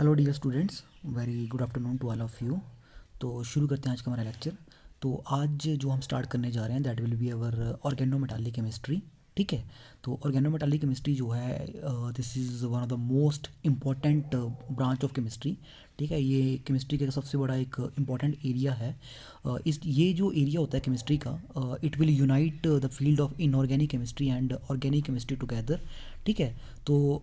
Hello dear students, very good afternoon to all of you. तो शुरू करते हैं आज का हमारा लेक्चर। तो आज जो हम स्टार्ट करने जा रहे हैं that will be our organometallic chemistry. ठीक है। तो ऑर्गेनोमेटालिक केमिस्ट्री जो है this is one of the most important branch of chemistry. ठीक है, ये केमिस्ट्री का सबसे बड़ा एक इम्पॉर्टेंट एरिया है। इस ये जो एरिया होता है केमिस्ट्री का, it will unite the field of inorganic chemistry and organic chemistry together. ठीक है। तो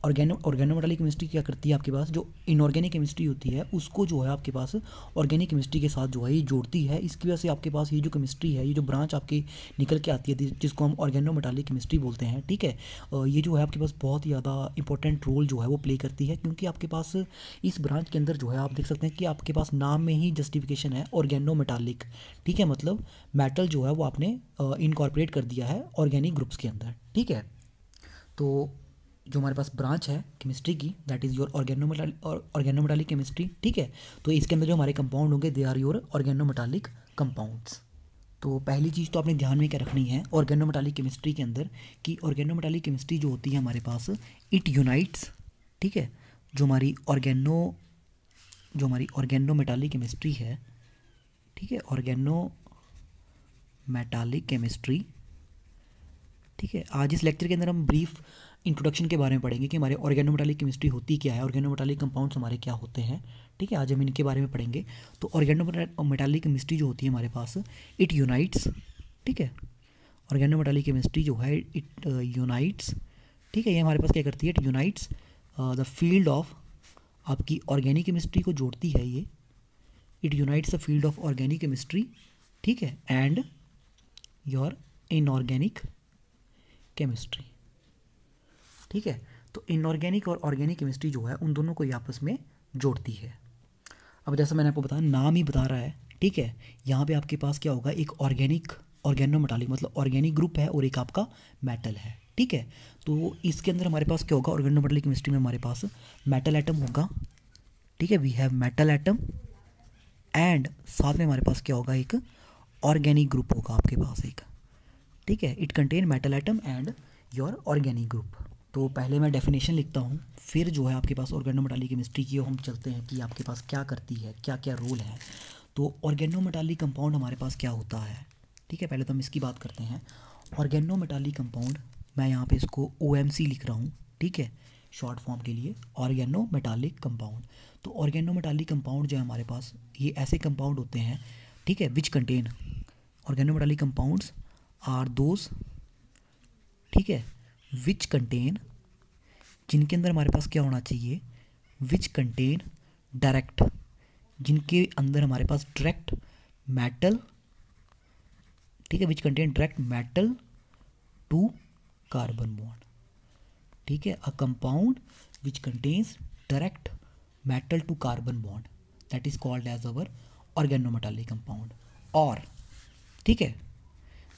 ऑर्गेनोमेटालिक केमिस्ट्री क्या करती है, आपके पास जो इनऑर्गेनिक केमिस्ट्री होती है उसको जो है आपके पास ऑर्गेनिक केमिस्ट्री के साथ जो है ये जोड़ती है। इसकी वजह से आपके पास ये जो केमिस्ट्री है, ये जो ब्रांच आपकी निकल के आती है जिसको हम ऑर्गेनोमेटालिक केमिस्ट्री बोलते हैं। ठीक है। ये जो है आपके पास बहुत ही ज़्यादा इंपॉर्टेंट रोल जो है वो प्ले करती है, क्योंकि आपके पास इस ब्रांच के अंदर जो है आप देख सकते हैं कि आपके पास नाम में ही जस्टिफिकेशन है ऑर्गेनोमेटालिक। ठीक है, मतलब मेटल जो है वो आपने इनकॉर्पोरेट कर दिया है ऑर्गेनिक ग्रुप्स के अंदर। ठीक है। तो जो हमारे पास ब्रांच है केमिस्ट्री की that is your organometallic chemistry. ठीक है। तो इसके अंदर जो हमारे कंपाउंड होंगे they are your organometallic compounds. तो पहली चीज़ तो आपने ध्यान में क्या रखनी है ऑर्गेनोमेटालिक केमिस्ट्री के अंदर कि ऑर्गेनोमेटालिक केमिस्ट्री जो होती है हमारे पास इट यूनाइट्स। ठीक है। जो हमारी ऑर्गेनोमेटालिक केमिस्ट्री है, ठीक है, ऑर्गेनोमेटालिक केमिस्ट्री। ठीक है। आज इस लेक्चर के अंदर हम ब्रीफ इंट्रोडक्शन के बारे में पढ़ेंगे कि हमारे ऑर्गेनोमेटालिक केमिस्ट्री होती क्या है, ऑर्गेनोमेटालिक कंपाउंड्स हमारे क्या होते हैं। ठीक है, आज हम इनके बारे में पढ़ेंगे। तो ऑर्गेनोमेटालिक केमिस्ट्री जो होती है हमारे पास इट यूनाइट्स। ठीक है, ऑर्गेनोमेटालिक केमिस्ट्री जो है इट यूनाइट्स। ठीक है, ये हमारे पास क्या करती है, it unites the field of आपकी ऑर्गेनिक केमिस्ट्री को जोड़ती है ये। It unites the field of organic chemistry. ठीक है, एंड योर इनऑर्गेनिक केमिस्ट्री। ठीक है। तो इनऑर्गेनिक और ऑर्गेनिक केमिस्ट्री जो है उन दोनों को ये आपस में जोड़ती है। अब जैसा मैंने आपको बताया, नाम ही बता रहा है। ठीक है, यहाँ पे आपके पास क्या होगा, एक ऑर्गेनोमेटालिक मतलब ऑर्गेनिक ग्रुप है और एक आपका मेटल है। ठीक है। तो इसके अंदर हमारे पास क्या होगा, ऑर्गेनोमेटालिक केमिस्ट्री में हमारे पास मेटल एटम होगा। ठीक है, we have metal atom and साथ में हमारे पास क्या होगा, एक ऑर्गेनिक ग्रुप होगा आपके पास एक। ठीक है, it contain metal atom and your organic group. तो पहले मैं डेफिनेशन लिखता हूँ, फिर जो है आपके पास ऑर्गेनोमेटालिक केमिस्ट्री की हम चलते हैं कि आपके पास क्या करती है, क्या क्या रोल है। तो ऑर्गेनोमेटालिक कंपाउंड हमारे पास क्या होता है। ठीक है, पहले तो हम इसकी बात करते हैं। ऑर्गेनोमेटालिक कंपाउंड, मैं यहाँ पे इसको OMC लिख रहा हूँ। ठीक है, शॉर्ट फॉर्म के लिए ऑर्गेनोमेटालिक कंपाउंड। तो ऑर्गेनोमेटालिक कंपाउंड जो है हमारे पास ये ऐसे कंपाउंड होते हैं, ठीक है, which contain organometallic compounds are those, ठीक है, विच कंटेन, जिनके अंदर हमारे पास क्या होना चाहिए, विच कंटेन डायरेक्ट, जिनके अंदर हमारे पास डायरेक्ट मेटल, ठीक है, which contain direct metal to carbon bond. ठीक है, a compound which contains direct metal to carbon bond that is called as our organometallic compound. और ठीक है,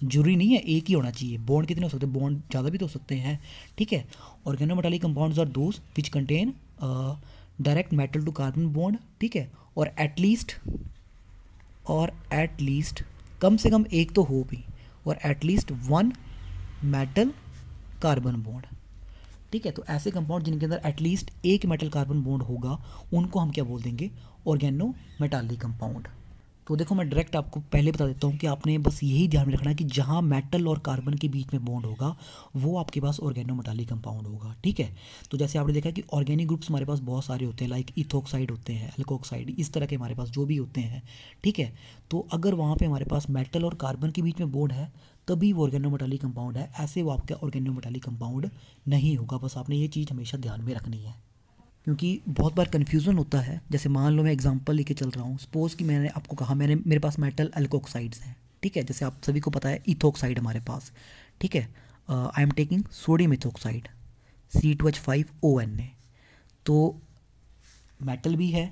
जरूरी नहीं है एक ही होना चाहिए, बॉन्ड कितने हो सकते हैं, बॉन्ड ज़्यादा भी तो हो सकते हैं। ठीक है, organometallic compounds are those which contain direct metal to carbon bond. ठीक है, और एटलीस्ट कम से कम एक तो हो भी, और at least one metal carbon bond. ठीक है, तो ऐसे कंपाउंड जिनके अंदर एटलीस्ट एक मेटल कार्बन बॉन्ड होगा उनको हम क्या बोल देंगे, ऑर्गेनोमेटालिक कंपाउंड। तो देखो, मैं डायरेक्ट आपको पहले बता देता हूँ कि आपने बस यही ध्यान में रखना है कि जहाँ मेटल और कार्बन के बीच में बॉन्ड होगा वो आपके पास ऑर्गेनोमेटालिक कंपाउंड होगा। ठीक है, तो जैसे आपने देखा कि ऑर्गेनिक ग्रुप्स हमारे पास बहुत सारे होते हैं, लाइक इथोक्साइड होते हैं, एल्कोक्साइड, इस तरह के हमारे पास जो भी होते हैं। ठीक है, तो अगर वहाँ पर हमारे पास मेटल और कार्बन के बीच में बॉन्ड है तभी वो ऑर्गेनोमेटालिक कंपाउंड है, ऐसे वो आपका ऑर्गेनोमेटालिक कंपाउंड नहीं होगा। बस आपने ये चीज़ हमेशा ध्यान में रखनी है, क्योंकि बहुत बार कन्फ्यूज़न होता है। जैसे मान लो मैं एग्जांपल लेके चल रहा हूँ, सपोज़ कि मैंने आपको कहा मेरे पास मेटल एल्कोक्साइड्स हैं। ठीक है, जैसे आप सभी को पता है इथोक्साइड हमारे पास। ठीक है, I am taking sodium ethoxide C2H5ONA। तो मेटल भी है,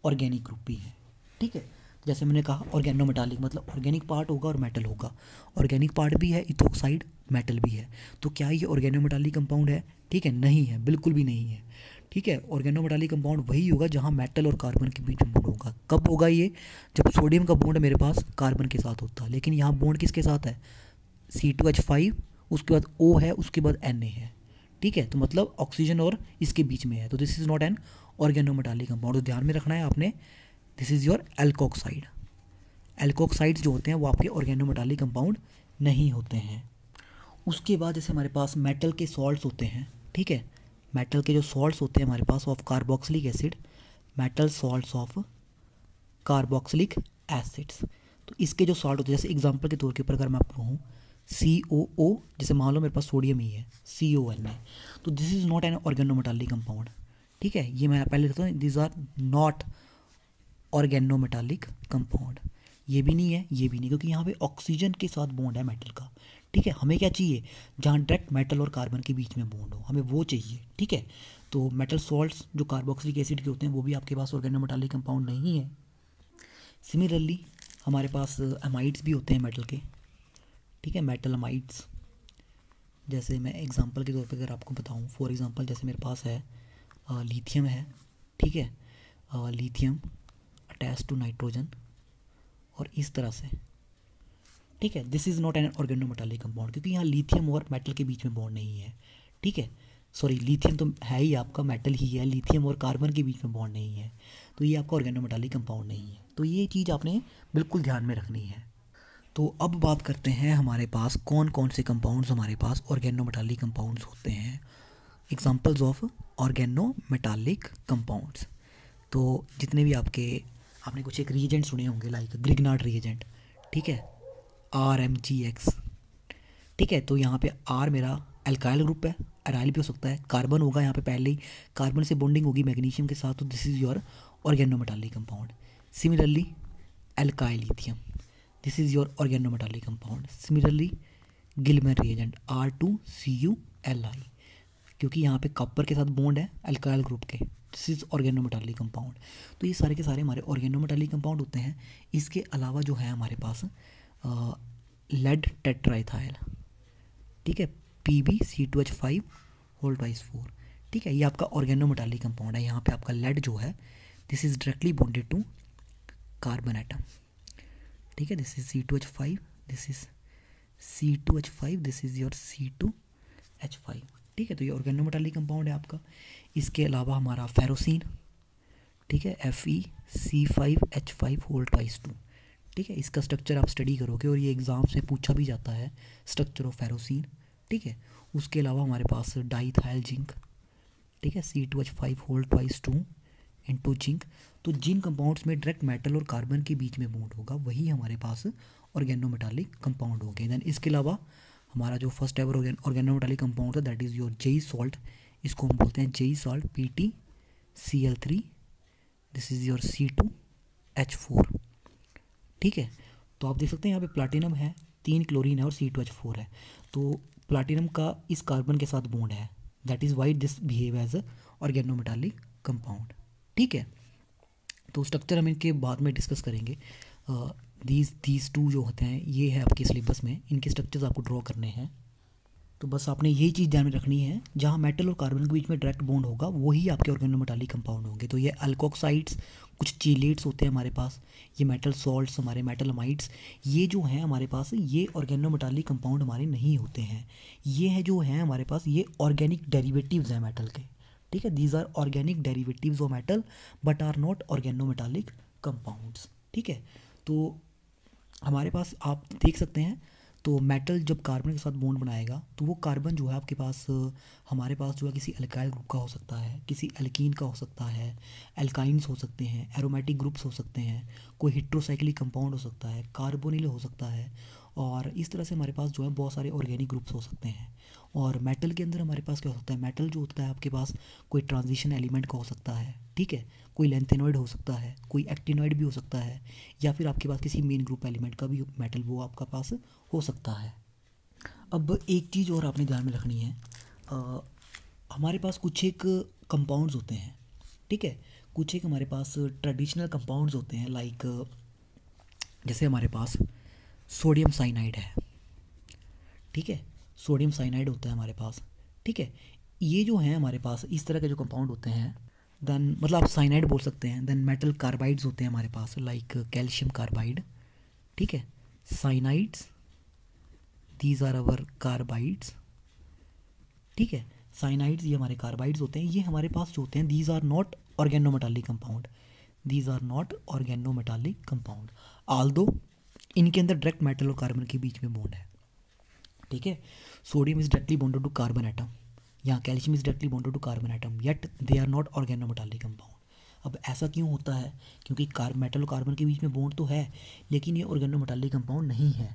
ऑर्गेनिक ग्रुप भी है। ठीक है, जैसे मैंने कहा ऑर्गेनोमेटालिक मतलब ऑर्गेनिक पार्ट होगा और मेटल होगा, ऑर्गेनिक पार्ट भी है इथोक्साइड, मेटल भी है। तो क्या ये ऑर्गेनोमेटालिक कंपाउंड है? ठीक है, नहीं है, बिल्कुल भी नहीं है। ठीक है, ऑर्गेनोमेटालिक कंपाउंड वही होगा जहाँ मेटल और कार्बन के बीच में बॉन्ड होगा। कब होगा ये? जब सोडियम का बॉन्ड मेरे पास कार्बन के साथ होता है, लेकिन यहाँ बॉन्ड किसके साथ है, C2H5, उसके बाद O है, उसके बाद Na है। ठीक है, तो मतलब ऑक्सीजन और इसके बीच में है, तो this is not an organometallic compound. तो ध्यान में रखना है आपने, दिस इज़ योर एल्कोक्साइड। एल्कोक्साइड्स जो होते हैं वो आपके ऑर्गेनोमेटालिक कंपाउंड नहीं होते हैं। उसके बाद जैसे हमारे पास मेटल के सॉल्ट्स होते हैं, ठीक है, मेटल के जो सॉल्ट्स होते हैं हमारे पास of carboxylic acid, metal salts of carboxylic acids. तो इसके जो सॉल्ट होते हैं, जैसे एग्जांपल के तौर के ऊपर अगर मैं आपको कहूँ COO, जैसे मान लो मेरे पास सोडियम ही है, CON है, तो this is not an organometallic compound. ठीक है, ये मैं पहले कहता हूँ, this are not organometallic compound. ये भी नहीं है, ये भी नहीं, क्योंकि यहाँ पे ऑक्सीजन के साथ बॉन्ड है मेटल का। ठीक है, हमें क्या चाहिए, जहाँ डायरेक्ट मेटल और कार्बन के बीच में बॉन्ड हो, हमें वो चाहिए। ठीक है, तो मेटल सॉल्ट्स जो कार्बोक्सिलिक एसिड के होते हैं वो भी आपके पास ऑर्गेनोमेटालिक कंपाउंड नहीं है। सिमिलरली हमारे पास अमाइड्स भी होते हैं मेटल के। ठीक है, मेटल अमाइड्स, जैसे मैं एग्जांपल के तौर पे अगर आपको बताऊं, फॉर एग्जांपल जैसे मेरे पास है लिथियम है। ठीक है, लिथियम अटैच टू नाइट्रोजन और इस तरह से। ठीक है, this is not an organometallic compound, क्योंकि यहाँ लिथियम और मेटल के बीच में बॉन्ड नहीं है। ठीक है, सॉरी, लिथियम तो है ही आपका मेटल ही है, लिथियम और कार्बन के बीच में बॉन्ड नहीं है, तो ये आपका ऑर्गेनोमेटालिक कंपाउंड नहीं है। तो ये चीज़ आपने बिल्कुल ध्यान में रखनी है। तो अब बात करते हैं हमारे पास कौन कौन से कंपाउंड्स हमारे पास ऑर्गेनोमेटालिक कंपाउंड्स होते हैं। एग्जांपल्स ऑफ ऑर्गेनोमेटालिक कंपाउंड्स, तो जितने भी आपने कुछ एक रिएजेंट सुने होंगे, लाइक ग्रिग्नार्ड रिएजेंट। ठीक है, RMGX। ठीक है, तो यहाँ पे R मेरा एल्काइल ग्रुप है, एराइल भी हो सकता है, कार्बन होगा यहाँ पे पहले ही, कार्बन से बॉन्डिंग होगी मैग्नीशियम के साथ, तो this is your organometallic compound. Similarly alkyl lithium, this is your organometallic compound. Similarly Gillman reagent R2CuLi, क्योंकि यहाँ पे कॉपर के साथ बॉन्ड है एल्काइल ग्रुप के, दिस इज़ ऑर्गेनोमेटालिक कंपाउंड। तो ये सारे के सारे हमारे ऑर्गेनोमेटालिक कंपाउंड होते हैं। इसके अलावा जो है हमारे पास लेड टेट्राइथाइल। ठीक है, PbC2H5 2+4। ठीक है, ये आपका ऑर्गेनोमेटालिक कंपाउंड है। यहाँ पे आपका लेड जो है, this is directly bonded to carbon atom. ठीक है, this is C2H5, this is C2H5, this is your C2H5। ठीक है, तो ये ऑर्गेनोमेटालिक कंपाउंड है आपका। इसके अलावा हमारा फेरोसिन, ठीक है, FeC5H5 2+2। ठीक है, इसका स्ट्रक्चर आप स्टडी करोगे और ये एग्ज़ाम से पूछा भी जाता है, स्ट्रक्चर ऑफ फेरोसिन। ठीक है, उसके अलावा हमारे पास डाइथाइल जिंक। ठीक है, C2H5 2+2 इंटू जिंक। तो जिन कंपाउंड्स में डायरेक्ट मेटल और कार्बन के बीच में बॉन्ड होगा वही हमारे पास ऑर्गेनोमेटालिक कंपाउंड हो गए। देन इसके अलावा हमारा जो फर्स्ट एवर ऑर्गेनोमेटालिक कंपाउंड है that is your Zeise salt. इसको हम बोलते हैं Zeise salt, PtCl3, this is your C2H4। ठीक है, तो आप देख सकते हैं यहाँ पे प्लाटिनम है, 3 क्लोरीन है और C2H4 है। तो प्लाटिनम का इस कार्बन के साथ बॉन्ड है, that is why this behave as organometallic compound. ठीक है, तो स्ट्रक्चर हम इनके बाद में डिस्कस करेंगे। दीज टू जो होते हैं ये है आपके सिलेबस में, इनके स्ट्रक्चर्स आपको ड्रॉ करने हैं। तो बस आपने यही चीज़ ध्यान में रखनी है, जहाँ मेटल और कार्बन के बीच में डायरेक्ट बॉन्ड होगा वही आपके ऑर्गेनोमेटालिक कंपाउंड होंगे। तो ये अल्कोक्साइड्स, कुछ चीलेट्स होते हैं हमारे पास, ये मेटल सॉल्ट्स, हमारे मेटल अमाइड्स, ये जो हैं हमारे पास ये ऑर्गेनोमेटालिक कंपाउंड हमारे नहीं होते हैं। ये है जो हैं हमारे पास, ये ऑर्गेनिक डेरिवेटिव्स हैं मेटल के। ठीक है, these are organic derivatives of metal but are not organometallic compounds. ठीक है, तो हमारे पास आप देख सकते हैं, तो मेटल जब कार्बन के साथ बॉन्ड बनाएगा तो वो कार्बन जो है आपके पास, हमारे पास जो है किसी अल्काइल ग्रुप का हो सकता है, किसी एल्कीन का हो सकता है, एल्काइंस हो सकते हैं, एरोमेटिक ग्रुप्स हो सकते हैं, कोई हेट्रोसाइक्लिक कंपाउंड हो सकता है, कार्बोनिल हो सकता है, और इस तरह से हमारे पास जो है बहुत सारे ऑर्गेनिक ग्रुप्स हो सकते हैं। और मेटल के अंदर हमारे पास क्या हो सकता है, मेटल जो होता है आपके पास कोई ट्रांजिशन एलिमेंट का हो सकता है। ठीक है, कोई लेंथेनॉइड हो सकता है, कोई एक्टिनॉइड भी हो सकता है, या फिर आपके पास किसी मेन ग्रुप एलिमेंट का भी मेटल वो आपका पास हो सकता है। अब एक चीज़ और आपने ध्यान में रखनी है, हमारे पास कुछ एक कंपाउंड्स होते हैं। ठीक है, कुछ एक हमारे पास ट्रेडिशनल कंपाउंड्स होते हैं, लाइक जैसे हमारे पास सोडियम साइनाइड है। ठीक है, सोडियम साइनाइड होता है हमारे पास। ठीक है, ये जो हैं हमारे पास इस तरह के जो कंपाउंड होते हैं, देन मतलब आप साइनाइड बोल सकते हैं। देन मेटल कार्बाइड्स होते हैं हमारे पास, लाइक कैल्शियम कार्बाइड। ठीक है, cyanides, these are our carbides. ठीक है, साइनाइड्स ये हमारे कार्बाइड्स होते हैं, ये हमारे पास जो होते हैं these are not organometallic compound, these are not organometallic compound, although इनके अंदर डायरेक्ट मेटल और कार्बन के बीच में बॉन्ड है, ठीक है। Sodium is directly bonded to carbon atom, यहाँ calcium is directly bonded to carbon atom, yet they are not organometallic compound. अब ऐसा क्यों होता है, क्योंकि मेटल और कार्बन के बीच में बॉन्ड तो है लेकिन ये ऑर्गेनोमेटालिक कंपाउंड नहीं है।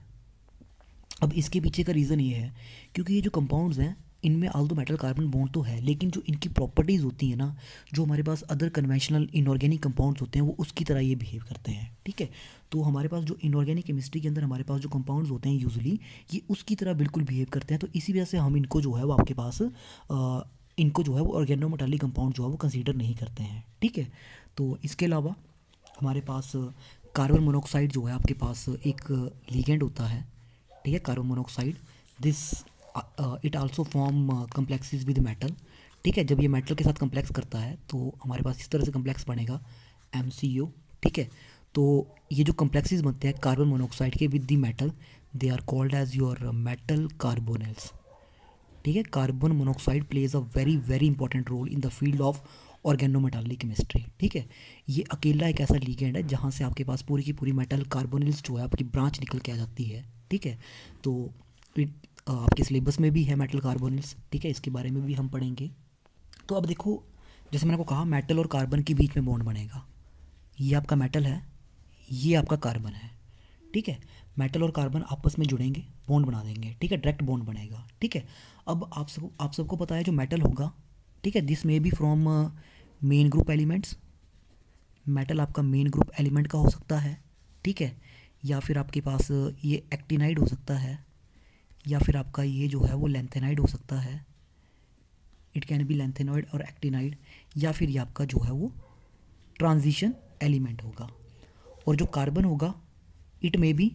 अब इसके पीछे का रीज़न ये है क्योंकि ये जो कंपाउंड्स हैं इनमें आल्दो मेटल कार्बन बॉन्ड तो है लेकिन जो इनकी प्रॉपर्टीज़ होती हैं ना, जो हमारे पास अदर कन्वेंशनल इनऑर्गेनिक कंपाउंड्स होते हैं वो उसकी तरह ये बिहेव करते हैं, ठीक है। तो हमारे पास जो इनऑर्गेनिक केमिस्ट्री के अंदर हमारे पास जो कंपाउंड्स होते हैं यूजुअली ये उसकी तरह बिल्कुल बिहेव करते हैं, तो इसी वजह से हम इनको जो है वो आपके पास इनको जो है वो ऑर्गेनोमेटालिक कंपाउंड जो है वो कंसीडर नहीं करते हैं, ठीक है। तो इसके अलावा हमारे पास कार्बन मोनोऑक्साइड जो है आपके पास एक लिगेंड होता है, ठीक है, carbon monoxide, this it also form complexes with metal, ठीक है। जब ये मेटल के साथ कम्प्लेक्स करता है तो हमारे पास इस तरह से कम्प्लेक्स बनेगा MCO, ठीक है। तो ये जो कम्प्लेक्सेस बनते हैं कार्बन मोनोऑक्साइड के with the metal, they are called as your metal carbonyls, ठीक है। Carbon monoxide plays a very very important role in the field of organometallic chemistry, ठीक है। ये अकेला एक ऐसा लिगेंड है जहाँ से आपके पास पूरी की पूरी मेटल कार्बोनिल्स जो है आपकी ब्रांच निकल के आ जाती है, ठीक है। तो आपके सिलेबस में भी है मेटल कार्बोनिल्स, ठीक है, इसके बारे में भी हम पढ़ेंगे। तो अब देखो जैसे मैंने आपको कहा मेटल और कार्बन के बीच में बॉन्ड बनेगा, ये आपका मेटल है, ये आपका कार्बन है, ठीक है। मेटल और कार्बन आपस में जुड़ेंगे, बॉन्ड बना देंगे, ठीक है, डायरेक्ट बॉन्ड बनेगा, ठीक है। अब आप सबको पता है जो मेटल होगा, ठीक है, this may be from main group elements, metal आपका मेन ग्रुप एलिमेंट का हो सकता है, ठीक है, या फिर आपके पास ये एक्टिनाइड हो सकता है, या फिर आपका ये जो है वो लेंथेनाइड हो सकता है, इट कैन बी लेंथेनॉइड और एक्टिनाइड, या फिर ये आपका जो है वो ट्रांजिशन एलिमेंट होगा। और जो कार्बन होगा इट मे बी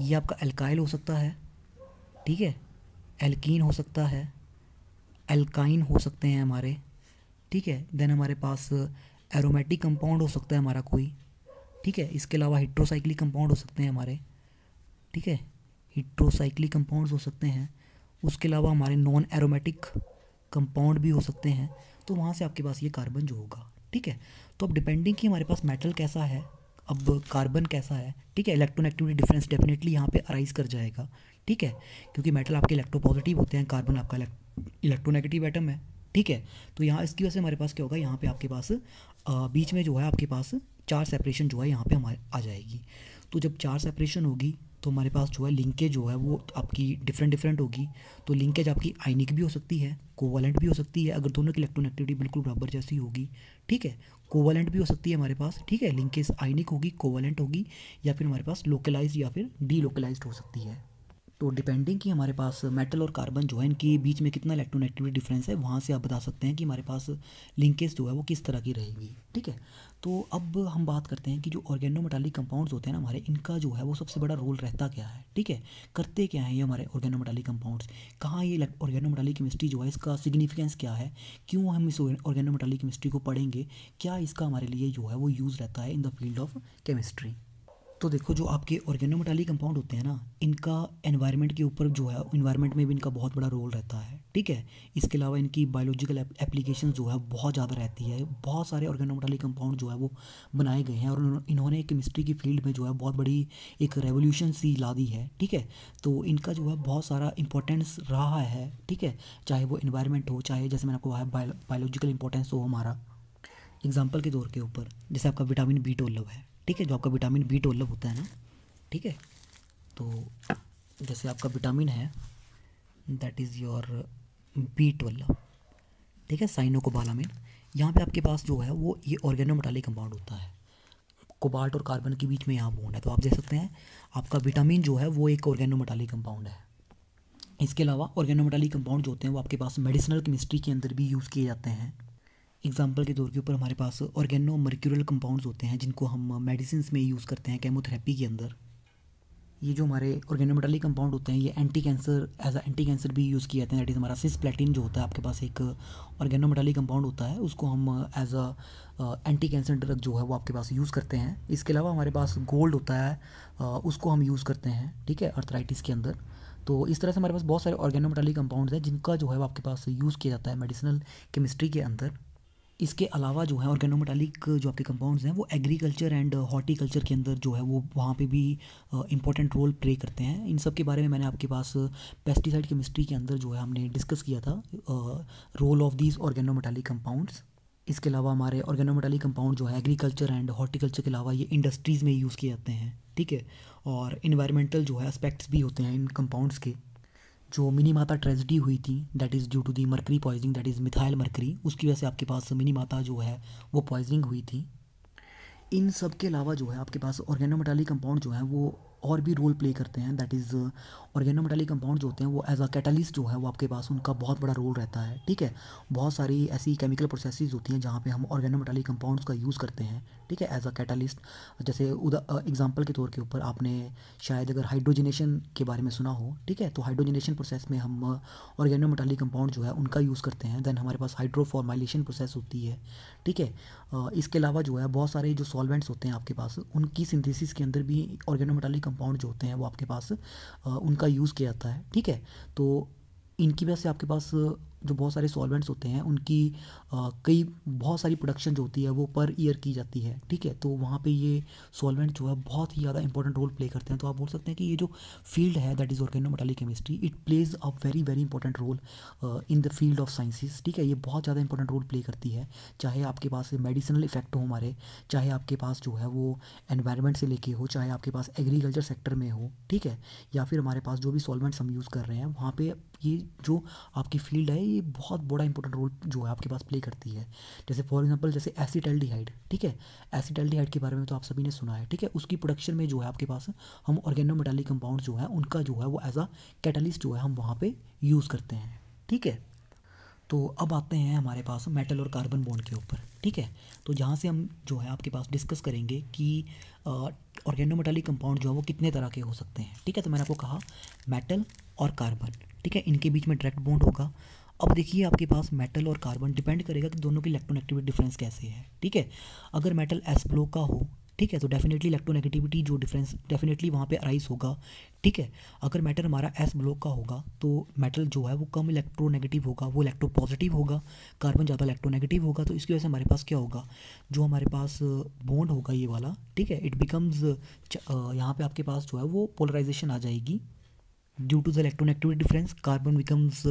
ये आपका एल्काइल हो सकता है, ठीक है, एल्कीन हो सकता है, एल्काइन हो सकते हैं हमारे, ठीक है। देन हमारे पास एरोमेटिक कंपाउंड हो सकता है हमारा कोई, ठीक है। इसके अलावा हेट्रोसाइक्लिक कंपाउंड हो सकते हैं हमारे, ठीक है, हेट्रोसाइक्लिक कंपाउंड्स हो सकते हैं। उसके अलावा हमारे नॉन एरोमेटिक कंपाउंड भी हो सकते हैं, तो वहाँ से आपके पास ये कार्बन जो होगा, ठीक है। तो अब डिपेंडिंग कि हमारे पास मेटल कैसा है, अब कार्बन कैसा है, ठीक है, इलेक्ट्रोनेगेटिविटी डिफरेंस डेफिनेटली यहाँ पे अराइज कर जाएगा, ठीक है, क्योंकि मेटल आपके इलेक्ट्रोपॉजिटिव होते हैं, कार्बन आपका इलेक्ट्रोनेगेटिव एटम है, ठीक है। तो यहाँ इसकी वजह से हमारे पास क्या होगा, यहाँ पे आपके पास बीच में जो है आपके पास चार सेपरेशन जो है यहाँ पे हमारे आ जाएगी। तो जब चार सेपरेशन होगी तो हमारे पास जो है लिंकेज जो है वो आपकी डिफरेंट होगी। तो लिंकेज आपकी आयनिक भी हो सकती है, कोवलेंट भी हो सकती है, अगर दोनों की इलेक्ट्रोनेगेटिविटी बिल्कुल बराबर जैसी होगी, ठीक है। कोवलेंट भी हो सकती है हमारे पास, ठीक है, लिंकेज आयनिक होगी, कोवलेंट होगी, या फिर हमारे पास लोकलाइज या फिर डीलोकलाइज्ड हो सकती है। तो डिपेंडिंग कि हमारे पास मेटल और कार्बन जो है इनके बीच में कितना इलेक्ट्रोनेगेटिविटी डिफरेंस है, वहाँ से आप बता सकते हैं कि हमारे पास लिंकेज जो है वो किस तरह की रहेगी, ठीक है। तो अब हम बात करते हैं कि जो ऑर्गेनोमेटालिक कंपाउंड्स होते हैं ना हमारे, इनका जो है वो सबसे बड़ा रोल रहता क्या है, ठीक है, करते क्या है ये हमारे ऑर्गेनोमेटालिक कंपाउंड्स, कहाँ ये ऑर्गेनोमेटालिक केमिस्ट्री जो है इसका सिग्निफिकेंस क्या है, क्यों हम इस ऑर्गेनोमेटालिक केमिस्ट्री को पढ़ेंगे, क्या इसका हमारे लिए जो है वो यूज़ रहता है इन द फील्ड ऑफ केमिस्ट्री। तो देखो जो आपके ऑर्गेनोमेटालिक कंपाउंड होते हैं ना, इनका एनवायरनमेंट के ऊपर जो है, एनवायरनमेंट में भी इनका बहुत बड़ा रोल रहता है, ठीक है। इसके अलावा इनकी बायोलॉजिकल एप्लीकेशन जो है बहुत ज़्यादा रहती है, बहुत सारे ऑर्गेनोमेटालिक कंपाउंड जो है वो बनाए गए हैं और इन्होंने केमिस्ट्री की फील्ड में जो है बहुत बड़ी एक रेवोल्यूशन सी ला दी है, ठीक है। तो इनका जो है बहुत सारा इंपॉर्टेंस रहा है, ठीक है, चाहे वो इन्वायरमेंट हो, चाहे जैसे मैंने आपको कहा बायोलॉजिकल इंपॉर्टेंस हो हमारा, एग्जाम्पल के तौर के ऊपर जैसे आपका विटामिन B12 है, ठीक है, जो आपका विटामिन B12 होता है ना, ठीक है। तो जैसे आपका विटामिन है दैट इज़ योर B12, ठीक है, साइनोकोबालामिन, यहाँ पे आपके पास जो है वो ये ऑर्गेनोमेटालिक कंपाउंड होता है, कोबाल्ट और कार्बन के बीच में यहाँ बॉन्ड है, तो आप देख सकते हैं आपका विटामिन जो है वो एक ऑर्गेनोमेटालिक कंपाउंड है। इसके अलावा ऑर्गेनोमेटालिक कंपाउंड जो होते हैं वो आपके पास मेडिसिनल केमिस्ट्री के अंदर भी यूज़ किए जाते हैं। एग्जाम्पल के तौर के ऊपर हमारे पास ऑर्गेनो मर्क्यूरल कंपाउंड्स होते हैं जिनको हम मेडिसिन में यूज़ करते हैं, केमोथेरेपी के अंदर। ये जो हमारे ऑर्गेनोमेटालिक कंपाउंड होते हैं ये anti cancer as a anti cancer भी यूज़ किए जाते हैं, दैट इज़ हमारा सिस्प्लेटिन जो होता है आपके पास एक ऑर्गेनोमेटालिक कंपाउंड होता है, उसको हम as a anti cancer drug जो है वो आपके पास यूज़ करते हैं। इसके अलावा हमारे पास गोल्ड होता है, उसको हम यूज़ करते हैं, ठीक है, अर्थराइटिस के अंदर। तो इस तरह से हमारे पास बहुत सारे ऑर्गेनोमेटालिक कंपाउंड्स हैं जिनका जो है वो आपके पास यूज़ किया जाता है मेडिसिनल केमिस्ट्री के अंदर। इसके अलावा जो है ऑर्गेनोमेटालिक जो आपके कंपाउंड्स हैं वो एग्रीकल्चर एंड हॉर्टिकल्चर के अंदर जो है वो वहाँ पे भी इंपॉर्टेंट रोल प्ले करते हैं। इन सब के बारे में मैंने आपके पास पेस्टिसाइड केमिस्ट्री के अंदर जो है हमने डिस्कस किया था role of these organometallic compounds. इसके अलावा हमारे ऑर्गेनोमेटालिक कंपाउंड जो है एग्रीकल्चर एंड हॉर्टिकल्चर के अलावा ये इंडस्ट्रीज़ में यूज़ किए जाते हैं, ठीक है। और इन्वायरमेंटल जो है एस्पेक्ट्स भी होते हैं इन कंपाउंड्स के। जो मिनी माता ट्रेजिडी हुई थी that is due to the mercury poisoning, that is methyl mercury, उसकी वजह से आपके पास मिनी माता जो है वो पॉइजनिंग हुई थी। इन सब के अलावा जो है आपके पास ऑर्गेनोमेटालिक कंपाउंड जो है वो और भी रोल प्ले करते हैं। दैट इज़ ऑर्गेनोमेटालिक कंपाउंड जो होते हैं वो एज अ कैटलिस्ट जो है वो आपके पास उनका बहुत बड़ा रोल रहता है, ठीक है। बहुत सारी ऐसी केमिकल प्रोसेसेस होती हैं जहाँ पे हम ऑर्गेनोमेटालिक कंपाउंड्स का यूज़ करते हैं, ठीक है, एज अ कैटलिस्ट। जैसे एग्जांपल के तौर के ऊपर आपने शायद अगर हाइड्रोजनेशन के बारे में सुना हो, ठीक है, तो हाइड्रोजनेशन प्रोसेस में हम ऑर्गेनोमेटालिक कंपाउंड जो है उनका यूज़ करते हैं। दैन हमारे पास हाइड्रोफॉर्माइलेशन प्रोसेस होती है, ठीक है। इसके अलावा जो है बहुत सारे जो सॉल्वेंट्स होते हैं आपके पास उनकी सिंथेसिस के अंदर भी ऑर्गेनोमेटालिक कंपाउंड जो होते हैं वो आपके पास उनका यूज़ किया जाता है, ठीक है। तो इनकी वजह से आपके पास जो बहुत सारे सॉल्वेंट्स होते हैं उनकी कई बहुत सारी प्रोडक्शन जो होती है वो पर ईयर की जाती है, ठीक है। तो वहाँ पे ये सॉल्वेंट जो है बहुत ही ज़्यादा इंपॉर्टेंट रोल प्ले करते हैं। तो आप बोल सकते हैं कि ये जो फील्ड है that is organometallic chemistry, it plays a very very important role in the field of sciences, ठीक है। ये बहुत ज़्यादा इंपॉर्टेंट रोल प्ले करती है, चाहे आपके पास मेडिसिनल इफेक्ट हो हमारे, चाहे आपके पास जो है वो एनवायरनमेंट से लेके हो, चाहे आपके पास एग्रीकल्चर सेक्टर में हो, ठीक है, या फिर हमारे पास जो भी सॉल्वेंट्स हम यूज़ कर रहे हैं वहाँ पे ये जो आपकी फील्ड है ये बहुत बड़ा इंपॉर्टेंट रोल जो है आपके पास प्ले करती है। जैसे फॉर एग्जांपल जैसे एसिटाल्डिहाइड, ठीक है, एसिटाल्डिहाइड के बारे में तो आप सभी ने सुना है, ठीक है। उसकी प्रोडक्शन में जो है आपके पास हम ऑर्गेनोमेटालिक कंपाउंड जो है उनका जो है वो एज अ कैटलिस्ट जो है हम वहाँ पे यूज़ करते हैं, ठीक है। तो अब आते हैं हमारे पास मेटल और कार्बन बॉन्ड के ऊपर, ठीक है। तो जहाँ से हम जो है आपके पास डिस्कस करेंगे कि ऑर्गेनोमेटालिक कंपाउंड जो है वो कितने तरह के हो सकते हैं, ठीक है। तो मैंने आपको कहा मेटल और कार्बन, ठीक है, इनके बीच में डायरेक्ट बॉन्ड होगा। अब देखिए आपके पास मेटल और कार्बन डिपेंड करेगा कि दोनों की इलेक्ट्रोनेगेटिविटी डिफरेंस कैसे है, ठीक है। अगर मेटल एस ब्लॉक का हो, ठीक है, तो डेफिनेटली इलेक्ट्रोनेगेटिविटी जो डिफरेंस डेफिनेटली वहाँ पे अराइज होगा, ठीक है। अगर मेटल हमारा एस ब्लॉक का होगा तो मेटल जो है वो कम इलेक्ट्रोनेगेटिव होगा, वो इलेक्ट्रो पॉजिटिव होगा, कार्बन ज़्यादा इलेक्ट्रोनेगेटिव होगा। तो इसकी वजह से हमारे पास क्या होगा, जो हमारे पास बॉन्ड होगा ये वाला, ठीक है, इट बिकम्स यहाँ पे आपके पास जो है वो पोलराइजेशन आ जाएगी। Due to the electronegativity difference carbon becomes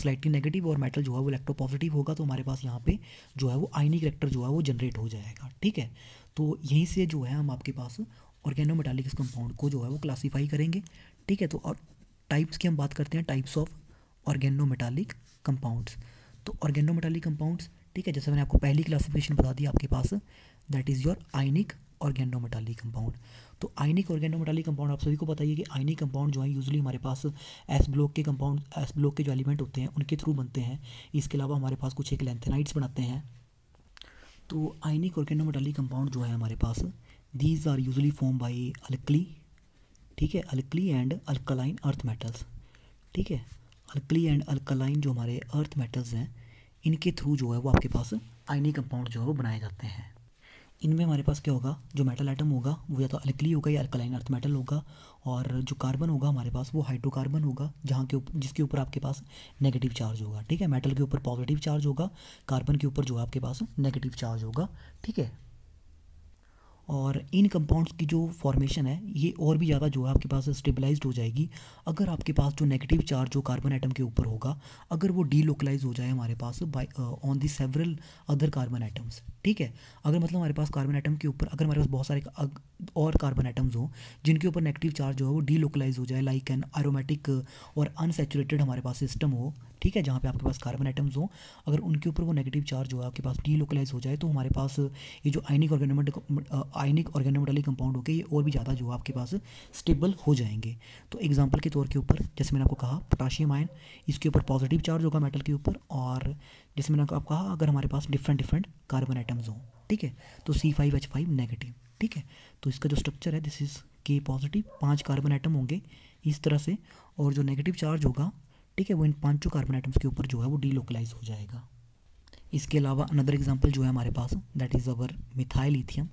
slightly negative और मेटल जो है वो इलेक्ट्रो पॉजिटिव होगा। तो हमारे पास यहाँ पे जो है वो आयनिक रिएक्टर जो है वो जनरेट हो जाएगा, ठीक है। तो यहीं से जो है हम आपके पास ऑर्गेनोमेटालिक कंपाउंड को जो है वो क्लासीफाई करेंगे, ठीक है। तो और टाइप्स की हम बात करते हैं, टाइप्स ऑफ ऑर्गेनोमेटालिक कंपाउंड्स। तो ऑर्गेनोमेटालिक कंपाउंड्स, ठीक है, जैसे मैंने आपको पहली क्लासिफिकेशन बता दी आपके पास, that is your ionic organometallic compound. तो आयनिक ऑर्गेनोमेटालिक कंपाउंड आप सभी को पता ही है कि आयनिक कंपाउंड जो है यूजुअली हमारे पास एस ब्लॉक के कंपाउंड, एस ब्लॉक के जो एलिमेंट होते हैं उनके थ्रू बनते हैं। इसके अलावा हमारे पास कुछ एक लैंथेनाइड्स बनाते हैं। तो आयनिक ऑर्गेनोमेटालिक कंपाउंड जो है हमारे पास these are usually form by alkali, ठीक है, alkali and alkaline earth metals, ठीक है। अल्कली एंड अल्कलाइन जो हमारे अर्थ मेटल्स हैं इनके थ्रू जो है वो आपके पास आयनिक कंपाउंड जो है वो बनाए जाते हैं। इनमें हमारे पास क्या होगा, जो मेटल आइटम होगा वो या तो अल्कली होगा या अल्कलाइन अर्थ मेटल होगा, और जो कार्बन होगा हमारे पास वो हाइड्रोकार्बन होगा, जहाँ के जिसके ऊपर आपके पास नेगेटिव चार्ज होगा, ठीक है। मेटल के ऊपर पॉजिटिव चार्ज होगा, कार्बन के ऊपर जो है आपके पास नेगेटिव चार्ज होगा, ठीक है। और इन कंपाउंड्स की जो फॉर्मेशन है ये और भी ज़्यादा जो है आपके पास स्टेबलाइज्ड हो जाएगी अगर आपके पास जो नेगेटिव चार्ज जो कार्बन एटम के ऊपर होगा अगर वो डीलोकलाइज हो जाए हमारे पास by on the several other carbon atoms, ठीक है। अगर मतलब हमारे पास कार्बन एटम के ऊपर अगर हमारे पास बहुत सारे और कार्बन एटम्स हो जिनके ऊपर नेगेटिव चार्ज जो है वो डीलोकलाइज हो जाए, लाइक एन एरोमेटिक और अनसैचुरेटेड हमारे पास सिस्टम हो, ठीक है, जहाँ पे आपके पास कार्बन एटम्स हो, अगर उनके ऊपर वो नेगेटिव चार्ज जो है आपके पास डीलोकलाइज हो जाए तो हमारे पास ये जो आयनिक ऑर्गेनोमेटालिक कंपाउंड होके ये और भी ज़्यादा जो है आपके पास स्टेबल हो जाएंगे। तो एग्जांपल के तौर के ऊपर जैसे मैंने आपको कहा पोटाशियम आयन, इसके ऊपर पॉजिटिव चार्ज होगा मेटल के ऊपर, और जैसे मैंने आपको कहा अगर हमारे पास डिफरेंट कार्बन एटम्स हों, ठीक है, तो C5H5 नेगेटिव, ठीक है। तो इसका जो स्ट्रक्चर है this is K positive, 5 carbon atom होंगे इस तरह से, और जो नेगेटिव चार्ज होगा, ठीक है, वो इन 5 कार्बन एटम्स के ऊपर जो है वो डीलोकलाइज हो जाएगा। इसके अलावा अनदर एग्जांपल जो है हमारे पास that is our methyl lithium,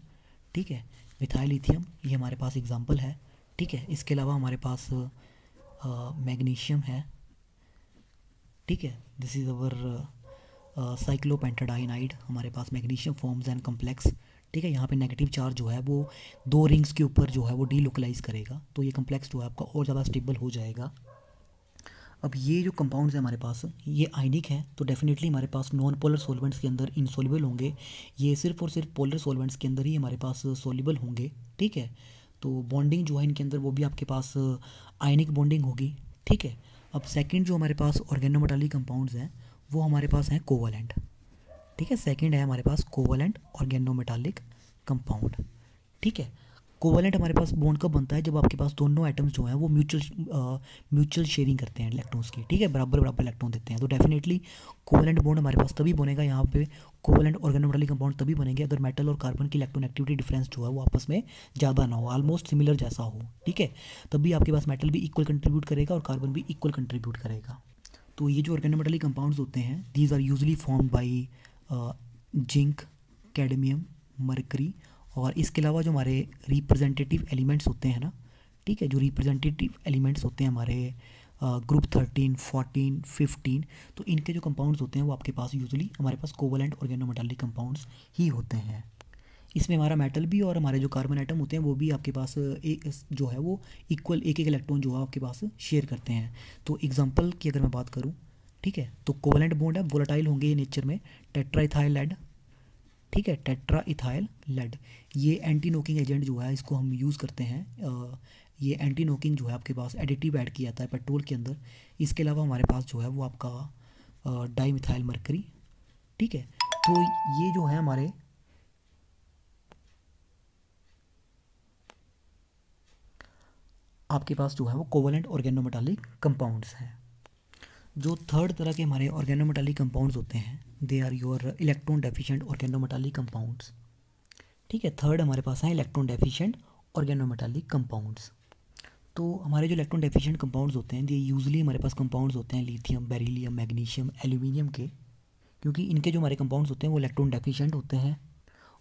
ठीक है, मिथाइल लिथियम ये हमारे पास एग्जांपल है, ठीक है। इसके अलावा हमारे पास मैग्नीशियम है, ठीक है। दिस इज़ अवर साइक्लोपेंटाडाइनाइड, हमारे पास मैग्नीशियम फॉर्म्स एंड कम्प्लेक्स, ठीक है। यहाँ पे नेगेटिव चार्ज जो है वो 2 रिंग्स के ऊपर जो है वो डीलोकलाइज करेगा, तो ये कम्प्लेक्स जो है आपका और ज़्यादा स्टेबल हो जाएगा। अब ये जो कंपाउंड्स हैं हमारे पास, ये आयनिक हैं, तो डेफिनेटली हमारे पास नॉन पोलर सॉल्वेंट्स के अंदर इनसॉल्युबल होंगे। ये सिर्फ और सिर्फ पोलर सॉल्वेंट्स के अंदर ही हमारे पास सॉल्युबल होंगे, ठीक है। तो बॉन्डिंग जो है इनके अंदर वो भी आपके पास आयनिक बॉन्डिंग होगी, ठीक है। अब सेकंड जो हमारे पास ऑर्गेनोमेटालिक कंपाउंड्स हैं वो हमारे पास हैं कोवलेंट, ठीक है। सेकंड है हमारे पास कोवलेंट ऑर्गेनोमेटालिक कंपाउंड, ठीक है। कोवलेंट हमारे पास बॉन्ड कब बनता है, जब आपके पास दोनों एटम्स जो हैं वो म्यूचुअल शेयरिंग करते हैं इलेक्ट्रॉन्स की, ठीक है, बराबर बराबर इलेक्ट्रॉन देते हैं। तो डेफिनेटली कोवलेंट बॉन्ड हमारे पास तभी बनेगा यहाँ पे, कोवलेंट ऑर्गेनोमेटालिक कंपाउंड तभी बनेंगे अगर मेटल और कार्बन की इलेक्ट्रॉन एक्टिविटी डिफरेंस जो है वो आपस में ज़्यादा ना हो, ऑलमोस्ट सिमिलर जैसा हो, ठीक है। तभी आपके पास मेटल भी इक्वल कंट्रीब्यूट करेगा और कार्बन भी इक्वल कंट्रीब्यूट करेगा। तो ये जो ऑर्गेनोमेटालिक कंपाउंड्स होते हैं these are usually formed by zinc, cadmium, mercury, और इसके अलावा जो हमारे रिप्रेजेंटेटिव एलिमेंट्स होते हैं ना, ठीक है, जो रिप्रेजेंटेटिव एलिमेंट्स होते हैं हमारे ग्रुप 13, 14, 15, तो इनके जो कंपाउंड्स होते हैं वो आपके पास यूजुअली हमारे पास कोवलेंट ऑर्गेनोमेटालिक कंपाउंड्स ही होते हैं। इसमें हमारा मेटल भी और हमारे जो कार्बन आइटम होते हैं वो भी आपके पास एक जो है वो इक्वल एक एक इलेक्ट्रॉन जो है आपके पास शेयर करते हैं। तो एग्जांपल की अगर मैं बात करूँ, ठीक है, तो कोवलेंट बॉन्ड है, वोलेटाइल होंगे ये नेचर में, टेट्राइथाइल लेड, ठीक है, टेट्रा इथाइल लेड। ये एंटी नोकिंग एजेंट जो है इसको हम यूज़ करते हैं, ये एंटी नोकिंग जो है आपके पास एडिटिव ऐड किया जाता है पेट्रोल के अंदर। इसके अलावा हमारे पास जो है वो आपका डाईमिथाइल मरकरी, ठीक है। तो ये जो है हमारे आपके पास जो है वो कोवलेंट ऑर्गेनोमेटालिक कंपाउंड्स हैं। जो थर्ड तरह के हमारे ऑर्गेनोमेटालिक कंपाउंड्स होते हैं they are your electron deficient organometallic compounds, ठीक है। थर्ड हमारे पास हैं इलेक्ट्रॉन डेफिशिएंट ऑर्गेनोमेटालिक कंपाउंड्स। तो हमारे जो इलेक्ट्रॉन डेफिशिएंट कंपाउंड्स होते हैं ये यूजुअली हमारे पास कंपाउंड्स होते हैं लिथियम, बेरिलियम, मैग्नीशियम, एल्यूमिनियम के, क्योंकि इनके जो हमारे कंपाउंड्स होते हैं वो इलेक्ट्रॉन डेफिशिएंट होते हैं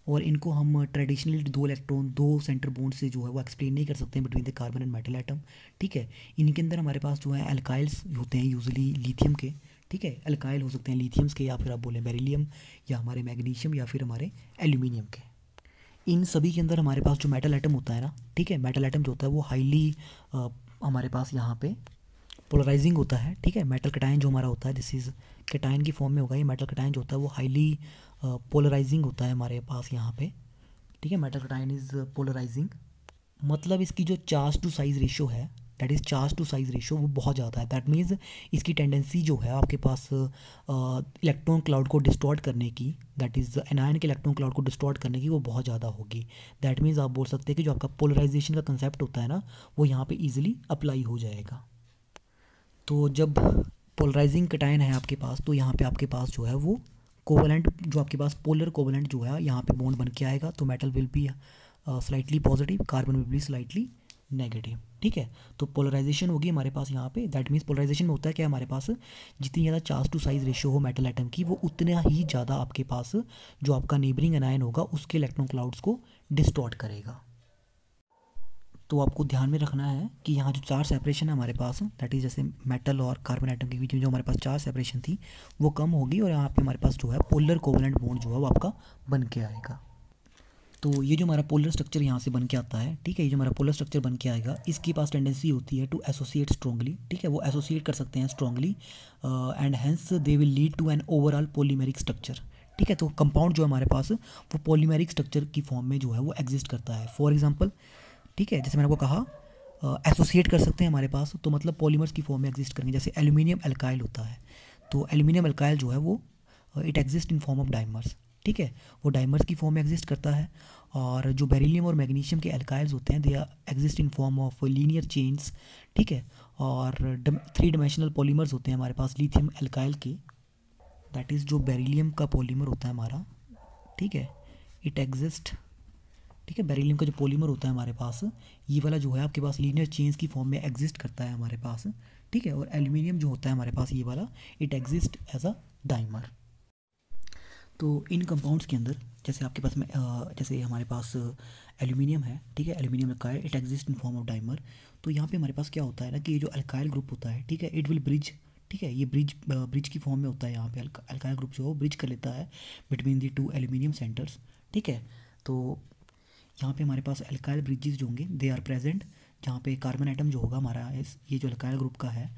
और इनको हम ट्रेडिशनली 2 इलेक्ट्रॉन 2 सेंटर बॉन्ड से जो है वो एक्सप्लेन नहीं कर सकते हैं between the carbon and metal atom, ठीक है। इनके अंदर हमारे पास जो है एल्काइल्स होते हैं यूजुअली लिथियम के, ठीक है। एल्काइल हो सकते हैं लिथियम्स के या फिर आप बोलें बेरिलियम या हमारे मैग्नीशियम या फिर हमारे एल्यूमिनियम के। इन सभी के अंदर हमारे पास जो मेटल एटम होता है ना, ठीक है, मेटल एटम जो होता है वो हाईली हमारे पास यहाँ पे पोलराइजिंग होता है, ठीक है। मेटल कटायन जो हमारा होता है दिस इज़ कटायन की फॉर्म में होगा, ये मेटल कटायन जो होता है वो हाईली पोलराइजिंग होता है हमारे पास यहाँ पे, ठीक है। मेटल कटायन इज़ पोलराइजिंग, मतलब इसकी जो चार्ज टू साइज़ रेशो है that is charge to size ratio वो बहुत ज़्यादा है। दैट मीन्स इसकी टेंडेंसी जो है आपके पास इलेक्ट्रॉन क्लाउड को डिस्टॉर्ट करने की, दैट इज़ एनायन के इलेक्ट्रॉन क्लाउड को डिस्टॉर्ट करने की वो बहुत ज़्यादा होगी। दैट मीन्स आप बोल सकते हैं कि जो आपका पोलराइजेशन का कंसेप्ट होता है ना वो यहाँ पे ईजिली अप्लाई हो जाएगा। तो जब पोलराइजिंग कटायन है आपके पास तो यहाँ पे आपके पास जो है वो कोवलेंट जो आपके पास पोलर कोवलेंट जो है यहाँ पे बॉन्ड बन के आएगा, तो metal will be slightly positive, carbon will be slightly negative, ठीक है। तो पोलराइजेशन होगी हमारे पास यहाँ पे, दैट मीन्स पोलराइजेशन में होता है क्या हमारे पास जितनी ज़्यादा चार्ज टू साइज रेशियो हो मेटल एटम की वो उतना ही ज़्यादा आपके पास जो आपका नेबरिंग एनायन होगा उसके इलेक्ट्रॉन क्लाउड्स को डिस्टॉर्ट करेगा। तो आपको ध्यान में रखना है कि यहाँ जो चार्ज सेपरेशन है हमारे पास दैट इज़ जैसे मेटल और कार्बन एटम के बीच में जो हमारे पास चार्ज सेपरेशन थी वो कम होगी और यहाँ पे हमारे पास जो है पोलर कोवलेंट बॉन्ड जो है वो आपका बन के आएगा। तो ये जो हमारा पोलर स्ट्रक्चर यहाँ से बन के आता है, ठीक है, ये जो हमारा पोलर स्ट्रक्चर बन के आएगा इसके पास टेंडेंसी होती है टू एसोसिएट स्ट्रॉन्गली, ठीक है, वो एसोसिएट कर सकते हैं strongly and hence they will lead to an overall polymeric structure, ठीक है। तो कंपाउंड जो हमारे पास वो पॉलीमेरिक स्ट्रक्चर की फॉर्म में जो है वो एग्जिस्ट करता है। फॉर एग्जाम्पल, ठीक है, जैसे मैंने आपको कहा एसोसिएट कर सकते हैं हमारे पास, तो मतलब पॉलीमर्स की फॉर्म में एग्जिस्ट करेंगे। जैसे एल्यूमिनियम एल्काइल होता है तो एल्यूमिनियम एल्काइल जो है वो it exist in form of dimers, ठीक है, वो डाइमर्स की फॉर्म में एग्जिस्ट करता है। और जो बेरिलियम और मैग्नीशियम के एल्काइल्स होते हैं they exist in form of linear chains, ठीक है। और 3 डायमेंशनल पॉलीमर्स होते हैं हमारे पास लिथियम एल्काइल के, दैट इज़ जो बेरिलियम का पॉलीमर होता है हमारा, ठीक है, इट एग्जिस्ट, ठीक है, बेरिलियम का जो पॉलीमर होता है हमारे पास ये वाला जो है आपके पास लीनियर चेन्स की फॉर्म में एग्जिस्ट करता है हमारे पास, ठीक है। और एल्यूमिनियम जो होता है हमारे पास ये वाला it exist as a dimer. तो इन कंपाउंड्स के अंदर जैसे आपके पास में जैसे हमारे पास एल्यूमिनियम है, ठीक है, एल्यूमिनियम रखा है, it exist in form of dimer. तो यहाँ पे हमारे पास क्या होता है ना कि ये जो अल्काइल ग्रुप होता है, ठीक है, इट विल ब्रिज, ठीक है, ये ब्रिज की फॉर्म में होता है। यहाँ पे अल्काइल ग्रुप जो है वो ब्रिज कर लेता है between the to aluminium centres, ठीक है। तो यहाँ पे हमारे पास अल्काइल ब्रिजेस जो होंगे दे आर प्रेजेंट, जहाँ पे कार्बन एटम जो होगा हमारा ये जो अल्काइल ग्रुप का है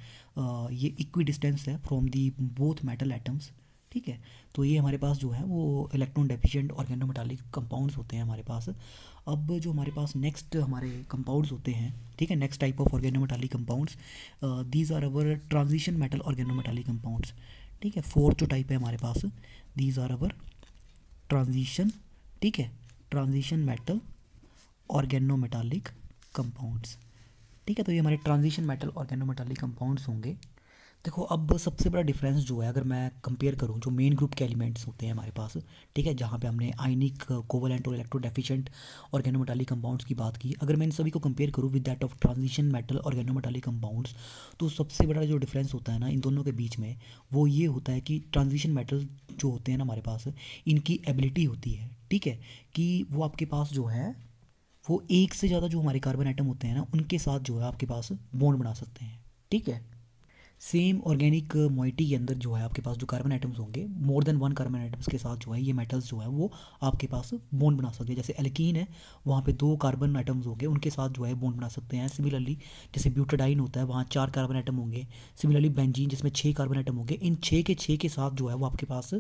ये इक्वी डिस्टेंस है from the both metal atoms, ठीक है। तो ये हमारे पास जो है वो इलेक्ट्रॉन डेफिशिएंट ऑर्गेनोमेटालिक कंपाउंड्स होते हैं हमारे पास। अब जो हमारे पास नेक्स्ट हमारे कंपाउंड्स होते हैं, ठीक है, next type of organometallic compounds, these are our transition metal organometallic compounds, ठीक है। फोर्थ जो टाइप है हमारे पास, दीज आर अवर ट्रांजिशन, ठीक है, ट्रांजिशन मेटल ऑर्गेनोमेटालिक कंपाउंड्स, ठीक है। तो ये हमारे ट्रांजिशन मेटल ऑर्गेनोमेटालिक कंपाउंड्स होंगे। देखो अब सबसे बड़ा डिफरेंस जो है अगर मैं कंपेयर करूँ जो मेन ग्रुप के एलिमेंट्स होते हैं हमारे पास, ठीक है, जहाँ पे हमने आयनिक, कोवलेंट और इलेक्ट्रोडेफिशिएंट ऑर्गेनोमेटालिक कंपाउंड्स की बात की, अगर मैं इन सभी को कंपेयर करूँ with that of transition metal organometallic compounds, तो सबसे बड़ा जो डिफरेंस होता है ना इन दोनों के बीच में वो ये होता है कि ट्रांजिशन मेटल जो होते हैं ना हमारे पास, इनकी एबिलिटी होती है, ठीक है, कि वो आपके पास जो है वो एक से ज़्यादा जो हमारे कार्बन आइटम होते हैं ना उनके साथ जो है आपके पास बॉन्ड बना सकते हैं, ठीक है। सेम ऑर्गेनिक मॉइटी के अंदर जो है आपके पास जो कार्बन आइटम्स होंगे more than one carbon atoms के साथ जो है ये मेटल्स जो है वो आपके पास बॉन्ड बना सकते हैं। जैसे एल्कीन है वहाँ पे 2 कार्बन आइटम्स होंगे उनके साथ जो है बॉन्ड बना सकते हैं। सिमिलरली जैसे ब्यूटाडाइन होता है वहाँ 4 कार्बन आइटम होंगे। सिमिलरली बेंजीन जिसमें 6 कार्बन आइटम होंगे, इन 6 के साथ जो है वो आपके पास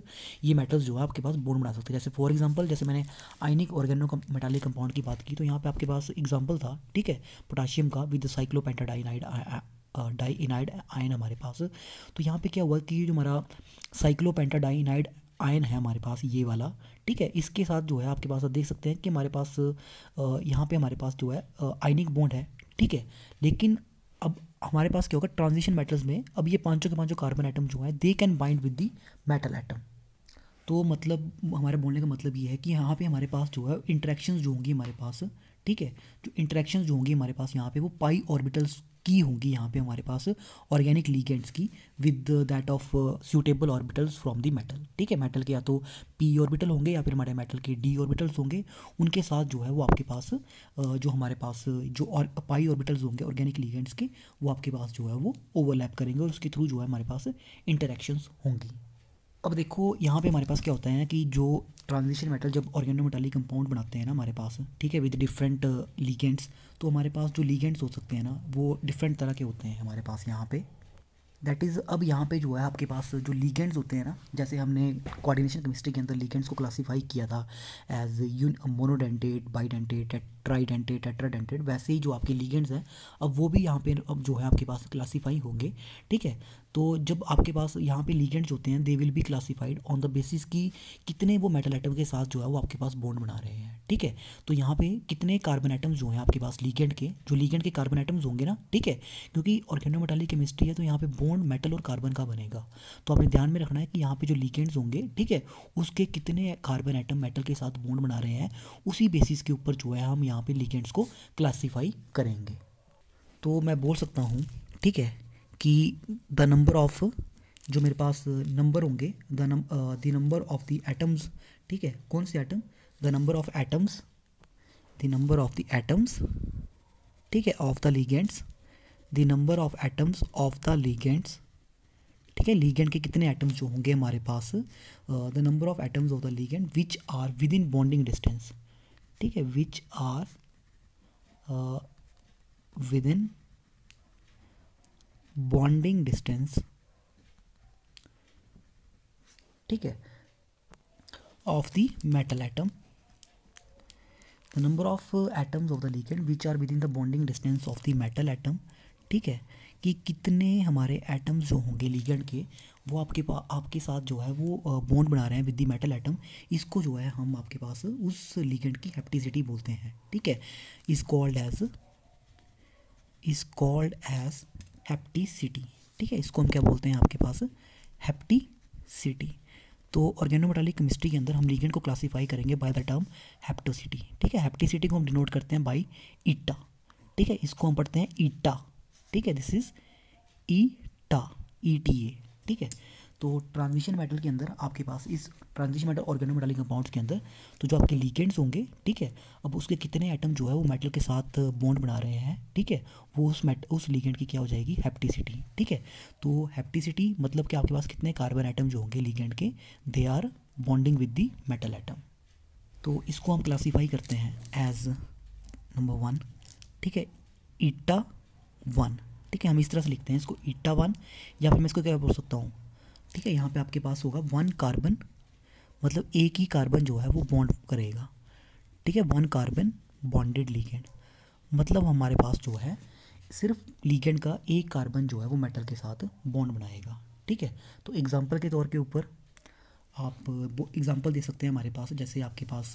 ये मेटल्स जो है आपके पास बॉन्ड बना सकते हैं। जैसे फॉर एग्जाम्पल जैसे मैंने आयनिक ऑर्गेनोमेटालिक कंपाउंड की बात की तो यहाँ पे आपके पास एग्जाम्पल था, ठीक है, पोटाशियम का विद साइक्लोपेंटाडाइनाइड डाइइनाइड आयन हमारे पास। तो यहाँ पे क्या हुआ कि जो हमारा साइक्लोपेंटाडाइनाइड आयन है हमारे पास ये वाला, ठीक है, इसके साथ जो है आपके पास आप देख सकते हैं कि हमारे पास यहाँ पे हमारे पास जो है आयनिक बॉन्ड है, ठीक है। लेकिन अब हमारे पास क्या होगा ट्रांजिशन मेटल्स में, अब ये पांचों के पांचों कार्बन आइटम जो है they can bind with the metal atom. तो मतलब हमारे बोलने का मतलब ये है कि यहाँ पे हमारे पास जो है इंटरेक्शंस जो होंगी हमारे पास, ठीक है, जो इंटरेक्शंस जो होंगी हमारे पास यहाँ पे वो पाई ऑर्बिटल्स की होंगी यहाँ पे हमारे पास ऑर्गेनिक लीगेंड्स की with that of suitable orbitals from the metal, ठीक है। मेटल के या तो पी ऑर्बिटल होंगे या फिर हमारे मेटल के डी ऑर्बिटल्स होंगे, उनके साथ जो है वो आपके पास जो हमारे पास जो और पाई ऑर्बिटल्स होंगे ऑर्गेनिक लीगेंड्स के वो आपके पास जो है वो ओवरलैप करेंगे और उसके थ्रू जो है हमारे पास इंटरेक्शंस होंगी। अब देखो यहाँ पे हमारे पास क्या होता है ना कि जो ट्रांजिशन मेटल जब ऑर्गेनोमेटालिक कंपाउंड बनाते हैं ना हमारे पास, ठीक है, विद डिफरेंट लीगेंड्स, तो हमारे पास जो लीगेंड्स हो सकते हैं ना वो डिफरेंट तरह के होते हैं हमारे पास यहाँ पे। दैट इज़ अब यहाँ पे जो है आपके पास जो लीगेंड्स होते हैं ना, जैसे हमने कोऑर्डिनेशन केमिस्ट्री के अंदर लीगेंड्स को क्लासीफाई किया था as monodentate, bidentate, tridentate, tetradentate, वैसे ही जो आपके लीगेंड्स हैं अब वो भी यहाँ पे अब जो है आपके पास क्लासीफाई होंगे, ठीक है। तो जब आपके पास यहाँ पे लीगेंड्स होते हैं दे will B classified on the basis की कितने वो मेटल एटम के साथ जो है वो आपके पास बॉन्ड बना रहे हैं, ठीक है। तो यहाँ पे कितने कार्बन एटम्स जो हैं आपके पास लीगेंड के, जो लीगेंड के कार्बन एटम्स होंगे ना, ठीक है, क्योंकि ऑर्गेनोमेटालिक केमिस्ट्री है तो यहाँ पे बॉन्ड मेटल और कार्बन का बनेगा। तो आपने ध्यान में रखना है कि यहाँ पे जो लीगेंड्स होंगे, ठीक है, उसके कितने कार्बन एटम मेटल के साथ बॉन्ड बना रहे हैं उसी बेसिस के ऊपर जो है हम यहाँ पे लीगेंड्स को क्लासीफाई करेंगे। तो मैं बोल सकता हूँ, ठीक है, कि द नंबर ऑफ जो मेरे पास नंबर होंगे the number of the atoms, ठीक है, कौन से atom, the number of atoms, the number of the atoms, ठीक है, of the ligands, the number of atoms of the ligands, ठीक है, लीगेंड के कितने एटम्स जो होंगे हमारे पास, the number of atoms of the ligand which are within bonding distance, ठीक है, which are within bonding distance, ठीक है, of the metal atom, the number of atoms of the ligand which are within the bonding distance of the metal atom, ठीक है, कि कितने हमारे atoms जो होंगे लिगेंड के वो आपके साथ जो है वो बॉन्ड बना रहे हैं विद द मेटल एटम, इसको जो है हम आपके पास उस लिगेंड की हैप्टिसिटी बोलते हैं, ठीक है, इज कॉल्ड एज हैप्टिसिटी, ठीक है, इसको हम क्या बोलते हैं आपके पास हैप्टिसिटी। तो ऑर्गेनोमेटालिक केमिस्ट्री के अंदर हम लिगेंड को क्लासीफाई करेंगे बाय द टर्म हैप्टोसिटी, ठीक है, हैप्टिसिटी को हम डिनोट करते हैं बाय ईटा, ठीक है, इसको हम पढ़ते हैं ईटा, ठीक है, दिस इज ईटा, ETA, ठीक है। तो ट्रांजिशन मेटल के अंदर आपके पास इस ट्रांजिशन मेटल ऑर्गेनोमेटालिक कंपाउंड्स के अंदर तो जो आपके लिगेंड्स होंगे, ठीक है, अब उसके कितने एटम जो है वो मेटल के साथ बॉन्ड बना रहे हैं, ठीक है, वो उस लिगेंड की क्या हो जाएगी, हैप्टिसिटी, ठीक है। तो हैप्टिसिटी मतलब कि आपके पास कितने कार्बन एटम जो होंगे लिगेंड के, they are bonding with the metal atom. तो इसको हम क्लासीफाई करते हैं एज नंबर 1, ठीक है, ईटा 1, ठीक है, हम इस तरह से लिखते हैं इसको ईटा 1, या फिर मैं इसको क्या बोल सकता हूँ, ठीक है, यहाँ पे आपके पास होगा 1 कार्बन, मतलब एक ही कार्बन जो है वो बॉन्ड करेगा, ठीक है, 1 कार्बन बॉन्डेड लिगेंड, मतलब हमारे पास जो है सिर्फ लिगेंड का एक कार्बन जो है वो मेटल के साथ बॉन्ड बनाएगा, ठीक है। तो एग्जांपल के तौर के ऊपर आप एग्जांपल दे सकते हैं हमारे पास, जैसे आपके पास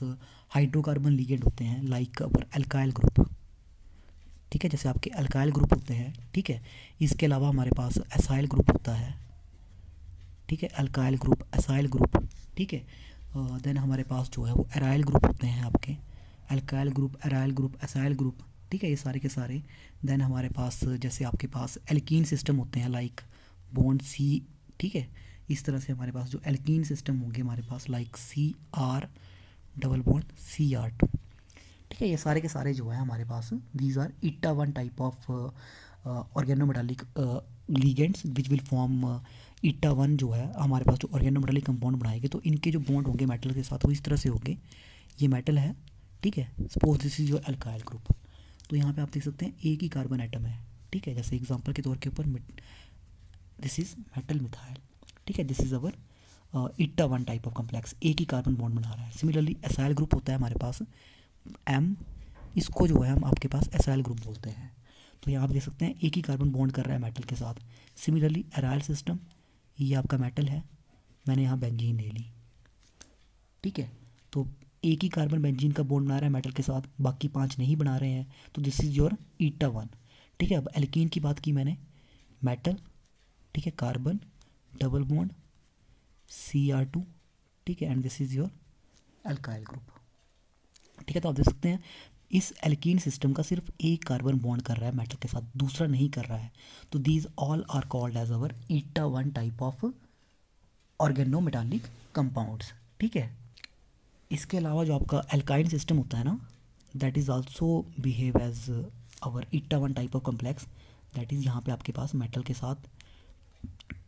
हाइड्रोकार्बन लिगेंड होते हैं लाइक अवर अल्काइल ग्रुप, ठीक है, जैसे आपके अल्काइल ग्रुप होते हैं, ठीक है। इसके अलावा हमारे पास एसाइल ग्रुप होता है, ठीक है, अल्काइल ग्रुप, एसाइल ग्रुप, ठीक है। देन हमारे पास जो है वो एराइल ग्रुप होते हैं आपके, alkyl group, aryl group, acyl group, ठीक है, ये सारे के सारे। देन हमारे पास जैसे आपके पास एल्कीन सिस्टम होते हैं लाइक बॉन्ड सी, ठीक है, इस तरह से हमारे पास जो एल्कीन सिस्टम होंगे हमारे पास like CR double bond CR2, ठीक है, ये सारे के सारे जो है हमारे पास these are eta 1 type of organometallic ligands which will form eta 1 जो है हमारे पास जो ऑर्गेनोमेटालिक कंपाउंड बनाएंगे, तो इनके जो बॉन्ड होंगे मेटल के साथ वो इस तरह से होंगे, ये मेटल है, ठीक है, suppose this is your alkyl group, तो यहाँ पे आप देख सकते हैं एक ही कार्बन एटम है, ठीक है, जैसे एग्जांपल के तौर के ऊपर दिस इज मेटल मिथाइल, ठीक है, this is our eta 1 type of complex, एक ही कार्बन बॉन्ड बना रहा है। सिमिलरली एसाइल ग्रुप होता है हमारे पास M, इसको जो है हम आपके पास एसाइल ग्रुप बोलते हैं, तो यहाँ आप देख सकते हैं एक ही कार्बन बॉन्ड कर रहा है मेटल के साथ। सिमिलरली एराइल सिस्टम, ये आपका मेटल है, मैंने यहाँ बेंजीन ले ली, ठीक है, तो एक ही कार्बन बेंजीन का बॉन्ड बना रहा है मेटल के साथ, बाकी 5 नहीं बना रहे हैं, तो दिस इज योर ईटा 1, ठीक है। अब एल्कीन की बात की मैंने, मेटल, ठीक है, कार्बन डबल बॉन्ड CR2, ठीक है, and this is your alkyl group, ठीक है। तो आप देख सकते हैं इस एल्कीन सिस्टम का सिर्फ एक कार्बन बॉन्ड कर रहा है मेटल के साथ, दूसरा नहीं कर रहा है, तो these all are called as our eta 1 type of organometallic compounds, ठीक है। इसके अलावा जो आपका एल्काइन सिस्टम होता है ना, that is also behave as our eta 1 type of complex, that is यहाँ पे आपके पास मेटल के साथ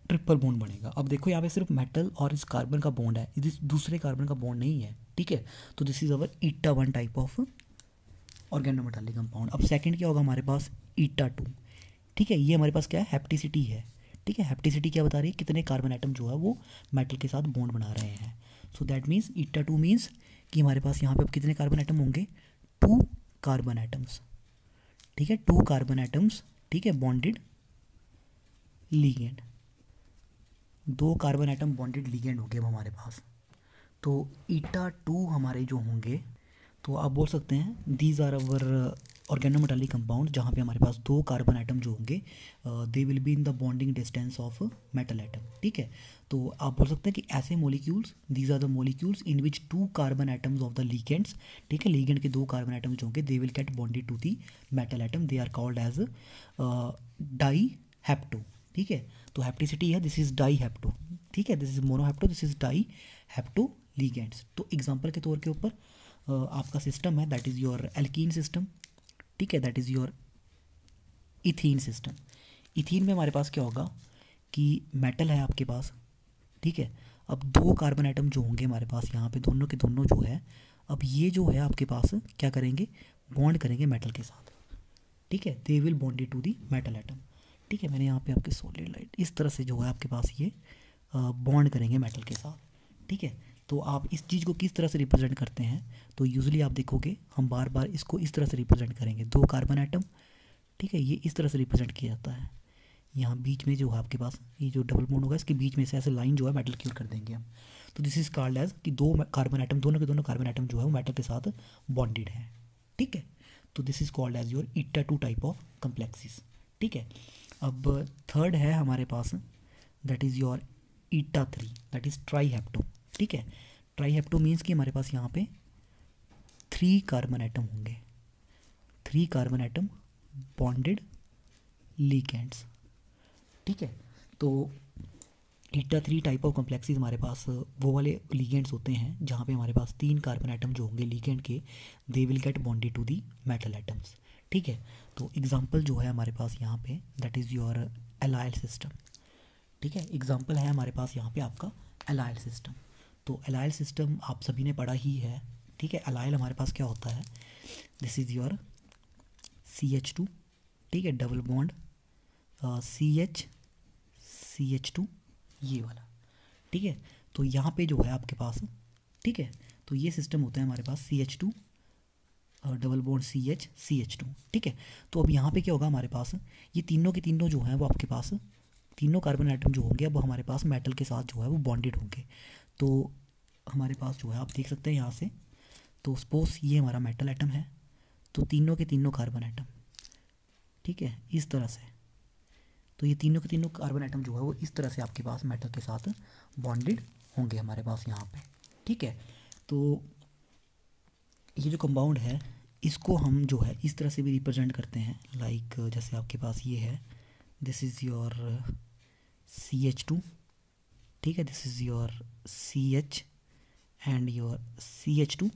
ट्रिपल बॉन्ड बनेगा। अब देखो यहाँ पे सिर्फ मेटल और इस कार्बन का बॉन्ड है, इस दूसरे कार्बन का बॉन्ड नहीं है, ठीक है, तो this is our eta 1 type of organometallic compound. अब सेकंड क्या होगा हमारे पास, ईटा 2, ठीक है, ये हमारे पास क्या है, हैप्टिसिटी है, ठीक है, हैप्टिसिटी क्या बता रही है, कितने कार्बन एटम जो है वो मेटल के साथ बॉन्ड बना रहे हैं। So that means eta 2 means कि हमारे पास यहाँ पे अब कितने कार्बन एटम होंगे, 2 कार्बन एटम्स, ठीक है, 2 कार्बन एटम्स, ठीक है, bonded ligand, 2 carbon atom bonded ligand हो गए अब हमारे पास। तो ईटा 2 हमारे जो होंगे, तो आप बोल सकते हैं these are our organometallic compound, जहाँ पे हमारे पास 2 कार्बन एटम जो होंगे they will be in the bonding distance of metal atom, ठीक है। तो आप बोल सकते हैं कि ऐसे molecules, these are the molecules in which 2 carbon atoms of the ligands, ठीक है, लिगेंड के 2 कार्बन एटम जो होंगे they will get bonded to the metal atom, they are called as die हैप्टो, ठीक है। तो हैप्टिसिटी है, दिस इज डाई हैप्टो, ठीक है, this is monohapto, this is dihapto ligands. तो एग्जांपल के तौर के ऊपर आपका सिस्टम है that is your alkene system, ठीक है, दैट इज़ योर इथीन सिस्टम। इथीन में हमारे पास क्या होगा कि मेटल है आपके पास, ठीक है, अब 2 कार्बन एटम जो होंगे हमारे पास यहाँ पे दोनों के दोनों जो है, अब ये जो है आपके पास क्या करेंगे, बॉन्ड करेंगे मेटल के साथ, ठीक है, they will bonded to the metal atom, ठीक है। मैंने यहाँ पे आपके सॉलिड लाइट इस तरह से जो है आपके पास ये बॉन्ड करेंगे मेटल के साथ, ठीक है। तो आप इस चीज़ को किस तरह से रिप्रेजेंट करते हैं, तो यूजुअली आप देखोगे हम बार बार इसको इस तरह से रिप्रेजेंट करेंगे, 2 कार्बन एटम, ठीक है, ये इस तरह से रिप्रेजेंट किया जाता है, यहाँ बीच में जो है आपके पास ये जो डबल बॉन्ड होगा इसके बीच में से ऐसे लाइन जो है मेटल की ओर कर देंगे हम, तो दिस इज कॉल्ड एज कि 2 कार्बन एटम, दोनों के दोनों कार्बन एटम जो है वो मेटल के साथ बॉन्डेड है, ठीक है। तो this is called as your eta 2 type of complexes, ठीक है। अब थर्ड है हमारे पास that is your eta 3, that is trihapto, ठीक है। ट्राई हैप्टो मीन्स कि हमारे पास यहाँ पे 3 कार्बन एटम होंगे, 3 कार्बन एटम बॉन्डेड लिगेंड्स, ठीक है। तो ईटा 3 टाइप ऑफ कम्प्लेक्सेस हमारे पास वो वाले लिगेंड्स होते हैं जहाँ पे हमारे पास 3 कार्बन एटम जो होंगे लिगेंड के, they will get bonded to the metal atoms. ठीक है, तो एग्जांपल जो है हमारे पास यहाँ पे that is your allyl system. ठीक है, एग्जांपल है हमारे पास यहाँ पे आपका एलाइल सिस्टम। तो एलाइल सिस्टम आप सभी ने पढ़ा ही है। ठीक है, एलाइल हमारे पास क्या होता है, दिस इज़ योर CH2। ठीक है, डबल बॉन्ड CH2 ये वाला। ठीक है, तो यहाँ पे जो है आपके पास, ठीक है, तो ये सिस्टम होता है हमारे पास CH2 और डबल बॉन्ड CH2। ठीक है, तो अब यहाँ पे क्या होगा हमारे पास, ये तीनों के तीनों जो हैं वो आपके पास, तीनों कार्बन आइटम जो होंगे अब हमारे पास मेटल के साथ जो है वो बॉन्डेड होंगे। तो हमारे पास जो है आप देख सकते हैं यहाँ से, तो सपोज ये हमारा मेटल एटम है, तो तीनों के तीनों कार्बन आइटम, ठीक है, इस तरह से, तो ये तीनों के तीनों कार्बन आइटम जो है वो इस तरह से आपके पास मेटल के साथ बॉन्डेड होंगे हमारे पास यहाँ पे। ठीक है, तो ये जो कंपाउंड है इसको हम जो है इस तरह से भी रिप्रेजेंट करते हैं, लाइक जैसे आपके पास ये है, दिस इज़ योर CH2। ठीक है, this is your CH and your CH2।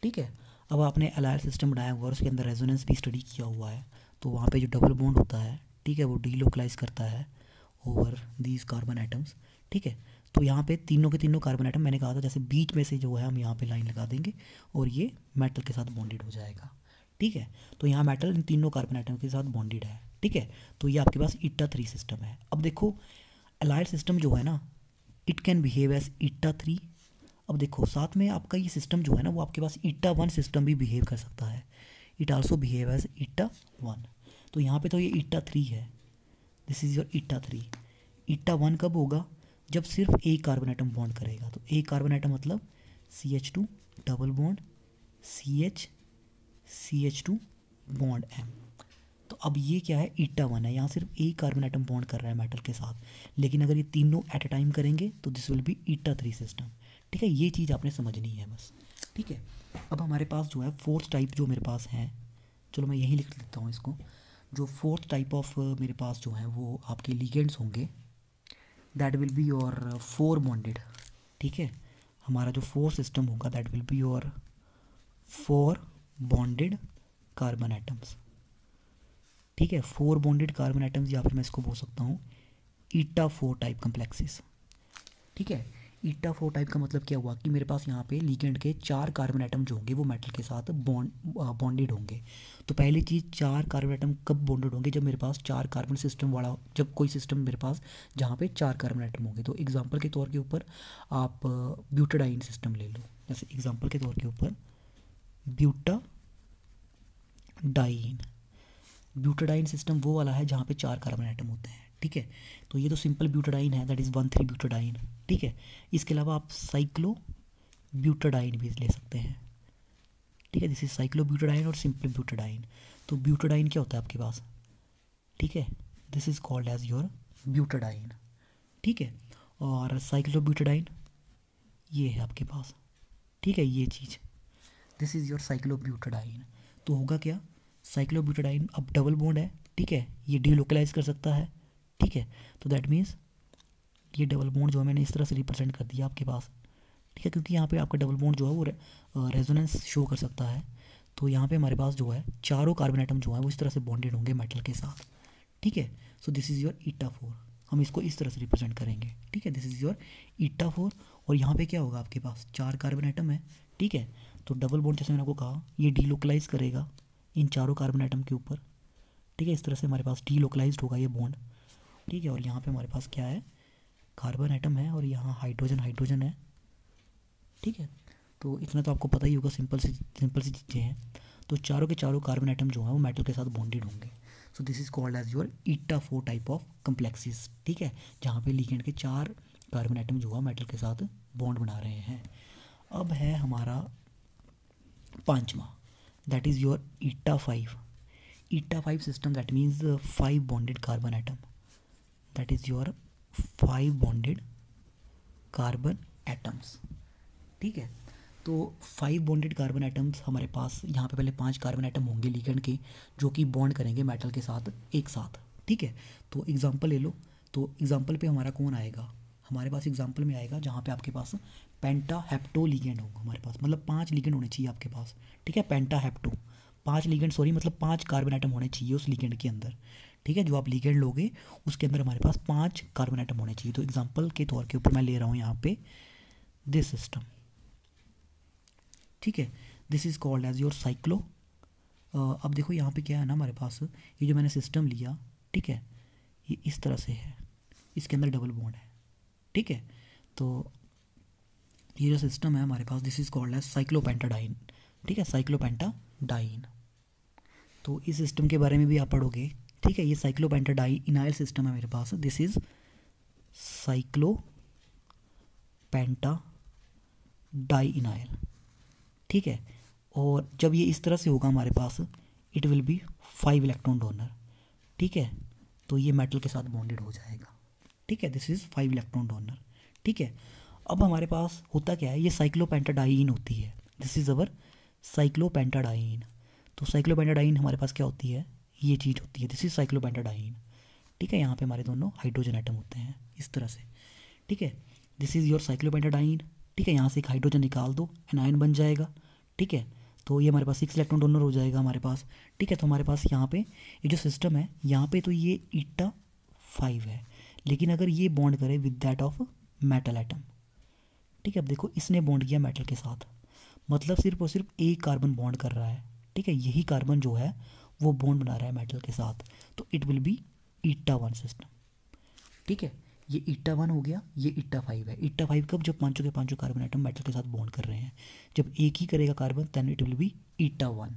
ठीक है, अब आपने एलाइल सिस्टम बनाया हुआ और उसके अंदर रेजोनेंस भी स्टडी किया हुआ है, तो वहाँ पे जो डबल बॉन्ड होता है, ठीक है, वो डीलोकलाइज करता है ओवर दीज कार्बन आइटम्स। ठीक है, तो यहाँ पे तीनों के तीनों कार्बन आइटम, मैंने कहा था जैसे बीच में से जो है हम यहाँ पे लाइन लगा देंगे और ये मेटल के साथ बॉन्डेड हो जाएगा। ठीक है, तो यहाँ मेटल इन तीनों कार्बन आइटम के साथ बॉन्डेड है। ठीक है, तो ये आपके पास ईटा 3 सिस्टम है। अब देखो एलाइड सिस्टम जो है ना, इट कैन बिहेव एज ईटा 3। अब देखो साथ में आपका ये सिस्टम जो है ना वो आपके पास ईटा 1 सिस्टम भी बिहेव कर सकता है, इट आल्सो बिहेव एज ईटा 1। तो यहाँ पे तो ये ईटा 3 है, दिस इज़ योर ईटा 3। ईटा 1 कब होगा, जब सिर्फ एक कार्बन आइटम बॉन्ड करेगा। तो एक कार्बन आइटम मतलब CH2 double bond CH2 bond M। तो अब ये क्या है, ईटा 1 है, यहाँ सिर्फ एक कार्बन आइटम बॉन्ड कर रहा है मेटल के साथ, लेकिन अगर ये तीनों एट अ टाइम करेंगे तो this will be eta 3 system. ठीक है, ये चीज़ आपने समझनी है बस। ठीक है, अब हमारे पास जो है फोर्थ टाइप जो मेरे पास है, चलो मैं यहीं लिख देता हूँ इसको, जो फोर्थ टाइप ऑफ मेरे पास जो है वो आपके लिगेंड्स होंगे, that will be your 4 bonded. ठीक है, हमारा जो 4 सिस्टम होगा that will be your 4 bonded carbon atoms. ठीक है, 4 बॉन्डेड कार्बन आइटम्स, या फिर मैं इसको बोल सकता हूँ ईटा 4 टाइप कम्प्लेक्सेस। ठीक है, ईटा 4 टाइप का मतलब क्या हुआ कि मेरे पास यहाँ पे लिगेंड के 4 कार्बन आइटम जो होंगे वो मेटल के साथ बॉन्डेड होंगे। तो पहली चीज़, 4 कार्बन आइटम कब बॉन्डेड होंगे, जब मेरे पास 4 कार्बन सिस्टम वाला, जब कोई सिस्टम मेरे पास जहाँ पे 4 कार्बन आइटम होंगे। तो एग्जांपल के तौर के ऊपर आप ब्यूटाडाइन सिस्टम ले लो, जैसे एग्जांपल के तौर के ऊपर ब्यूटाडाइन सिस्टम वो वाला है जहाँ पे 4 कार्बन आइटम होते हैं। ठीक है, तो ये तो सिंपल ब्यूटाडाइन है, दैट इज़ 1,3 ब्यूटाडाइन। ठीक है, इसके अलावा आप साइक्लो ब्यूटाडाइन भी ले सकते हैं। ठीक है, दिस इज साइक्लो ब्यूटाडाइन और सिंपल ब्यूटाडाइन। तो ब्यूटाडाइन क्या होता है आपके पास, ठीक है, this is called as your butadiene. ठीक है, और साइक्लो ब्यूटाडाइन ये है आपके पास। ठीक है, ये चीज़, this is your cyclobutadiene. तो होगा क्या, साइक्लो ब्यूटाडाइन अब डबल बॉन्ड है। ठीक है, ये डीलोकलाइज कर सकता है। ठीक है, तो दैट मीन्स ये डबल बॉन्ड जो है मैंने इस तरह से रिप्रेजेंट कर दिया आपके पास। ठीक है, क्योंकि यहाँ पे आपका डबल बॉन्ड जो है वो रेजोनेंस शो कर सकता है। तो यहाँ पे हमारे पास जो है चारों कार्बन आइटम जो है वो इस तरह से बॉन्डेड होंगे मेटल के साथ। ठीक है, so this is your eta 4, हम इसको इस तरह से रिप्रेजेंट करेंगे। ठीक है, दिस इज़ योर ईटा 4। और यहाँ पे क्या होगा, आपके पास 4 कार्बन आइटम है। ठीक है, तो डबल बॉन्ड जैसे मैंने आपको कहा ये डीलोकलाइज करेगा इन चारों कार्बन आइटम के ऊपर। ठीक है, इस तरह से हमारे पास डीलोकलाइज्ड होगा ये बॉन्ड। ठीक है, और यहाँ पे हमारे पास क्या है, कार्बन आइटम है और यहाँ हाइड्रोजन है। ठीक है, तो इतना तो आपको पता ही होगा, सिंपल सी चीज़ें हैं। तो चारों के चारों कार्बन आइटम जो हैं वो मेटल के साथ बॉन्डेड होंगे। So this is called as your eta 4 type of complexes. ठीक है, जहाँ पे लिगेंड के 4 कार्बन आइटम जो है मेटल के साथ बॉन्ड बना रहे हैं। अब है हमारा पांचवा, that is your eta 5। Eta 5 system, that means 5 bonded carbon atom, that is your 5 bonded carbon atoms. ठीक है, तो 5 बॉन्डेड कार्बन एटम्स हमारे पास यहाँ पे पहले 5 कार्बन एटम होंगे लिगेंड के जो कि बॉन्ड करेंगे मेटल के साथ एक साथ। ठीक है, तो एग्जांपल ले लो, तो एग्जांपल पे हमारा कौन आएगा, हमारे पास एग्जांपल में आएगा जहाँ पे आपके पास पेंटा हेप्टो लिगेंड होगा हमारे पास, मतलब 5 लिगेंड होने चाहिए आपके पास, ठीक है। पेंटा हेप्टो 5 लिगेंड, सॉरी मतलब 5 कार्बन आइटम होने चाहिए उस लिगेंड के अंदर, ठीक है। जो आप लिगेंड लोगे उसके अंदर हमारे पास 5 कार्बन आइटम होने चाहिए। तो एग्जाम्पल के तौर के ऊपर मैं ले रहा हूँ यहाँ पे दिस सिस्टम, ठीक है। This is called as your cyclo. अब देखो यहाँ पे क्या है ना हमारे पास, ये जो मैंने सिस्टम लिया, ठीक है, ये इस तरह से है, इसके अंदर डबल बॉन्ड है, ठीक है। तो ये जो सिस्टम है हमारे पास, this is called as cyclopentadiene, ठीक है, साइक्लोपेंटाडाइन। तो इस सिस्टम के बारे में भी आप पढ़ोगे, ठीक है। ये साइक्लोपेंटाडाइनाइल सिस्टम है मेरे पास, दिस इज़ साइक्लोपेंटाडाइनाइल, ठीक है। और जब ये इस तरह से होगा हमारे पास, it will be 5 electron donor, ठीक है। तो ये मेटल के साथ बॉन्डेड हो जाएगा, ठीक है। दिस इज़ 5 इलेक्ट्रॉन डोनर, ठीक है। अब हमारे पास होता क्या है, ये साइक्लोपेंटाडाइन होती है, दिस इज़ अवर साइक्लोपेंटाडाइन। तो साइक्लोपेंटाडाइन हमारे पास क्या होती है, ये चीज़ होती है, दिस इज़ साइक्लोपेंटाडाइन, ठीक है। यहाँ पे हमारे दोनों हाइड्रोजन आइटम होते हैं इस तरह से, ठीक है। दिस इज़ योर साइक्लोपेंटाडाइन, ठीक है। यहाँ से एक हाइड्रोजन निकाल दो, एनायन बन जाएगा, ठीक है। तो ये हमारे पास 6 इलेक्ट्रॉन डोनर हो जाएगा हमारे पास, ठीक है। तो हमारे पास यहाँ पे ये जो सिस्टम है, यहाँ पे तो ये ईटा 5 है, लेकिन अगर ये बॉन्ड करे with that of metal atom, ठीक है। अब देखो इसने बॉन्ड किया मेटल के साथ, मतलब सिर्फ और सिर्फ एक कार्बन बॉन्ड कर रहा है, ठीक है। यही कार्बन जो है वो बॉन्ड बना रहा है मेटल के साथ, तो it will be eta 1 system, ठीक है। ये ईटा 1 हो गया, ये ईटा 5 है। ईटा 5 कब, जब पांचों के पांचों कार्बन आइटम मेटल के साथ बॉन्ड कर रहे हैं। जब एक ही करेगा carbon, then it will be eta 1।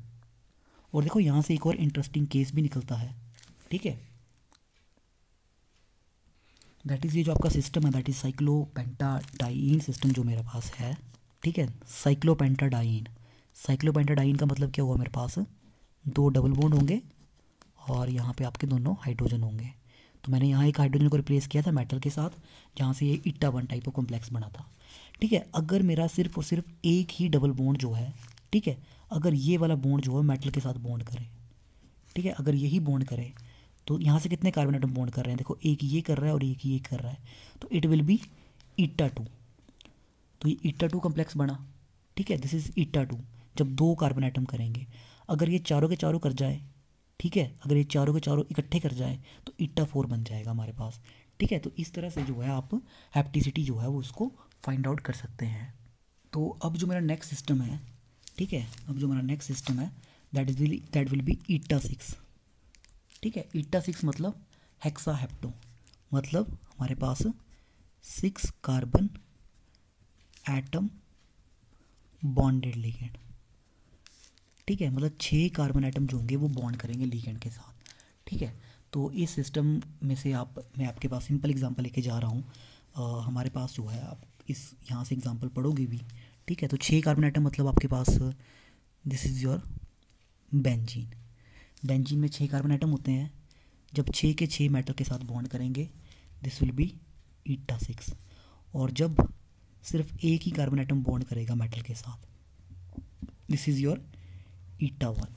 और देखो यहाँ से एक और इंटरेस्टिंग केस भी निकलता है, ठीक है। दैट इज़ ये जो आपका सिस्टम है, दैट इज़ साइक्लोपेंटाडाइन सिस्टम जो मेरे पास है, ठीक है। साइक्लोपेंटाडाइन, साइक्लोपेंटाडाइन का मतलब क्या हुआ, मेरे पास 2 डबल बॉन्ड होंगे और यहाँ पे आपके दोनों हाइड्रोजन होंगे। तो मैंने यहाँ एक हाइड्रोजन को रिप्लेस किया था मेटल के साथ, जहाँ से ये ईटा 1 टाइप ऑफ कॉम्प्लेक्स बना था, ठीक है। अगर मेरा सिर्फ और सिर्फ एक ही डबल बॉन्ड जो है, ठीक है, अगर ये वाला बॉन्ड जो है मेटल के साथ बॉन्ड करे, ठीक है, अगर यही बॉन्ड करे, तो यहाँ से कितने कार्बन आइटम बॉन्ड कर रहे हैं, देखो एक ये कर रहा है और एक ये कर रहा है, तो इट विल बी ईटा 2। तो ये ईटा 2 कॉम्प्लेक्स बना, ठीक है। दिस इज़ ईटा 2। जब 2 कार्बन आइटम करेंगे, अगर ये चारों के चारों कर जाए, ठीक है, अगर ये चारों के चारों इकट्ठे कर जाए, तो ईटा 4 बन जाएगा हमारे पास, ठीक है। तो इस तरह से जो है आप हैप्टिसिटी जो है वो उसको फाइंड आउट कर सकते हैं। तो अब जो मेरा नेक्स्ट सिस्टम है, ठीक है, अब जो मेरा नेक्स्ट सिस्टम है, दैट विल बी ईटा 6, ठीक है। ईटा 6 मतलब हेक्सा हेप्टो, मतलब हमारे पास 6 कार्बन एटम बॉन्डेड लिगेंड, ठीक है। मतलब 6 कार्बन आइटम जो होंगे वो बॉन्ड करेंगे लिगेंड के साथ, ठीक है। तो इस सिस्टम में से मैं आपके पास सिंपल एग्जांपल लेके जा रहा हूँ। हमारे पास जो है, आप इस यहाँ से एग्जांपल पढ़ोगे भी, ठीक है। तो 6 कार्बन आइटम मतलब आपके पास this is your benzene. Benzene में 6 कार्बन आइटम होते हैं। जब 6 के 6 मेटल के साथ बॉन्ड करेंगे, दिस विल बी ईटा 6। और जब सिर्फ एक ही कार्बन आइटम बॉन्ड करेगा मेटल के साथ, दिस इज़ योर ईटा 1,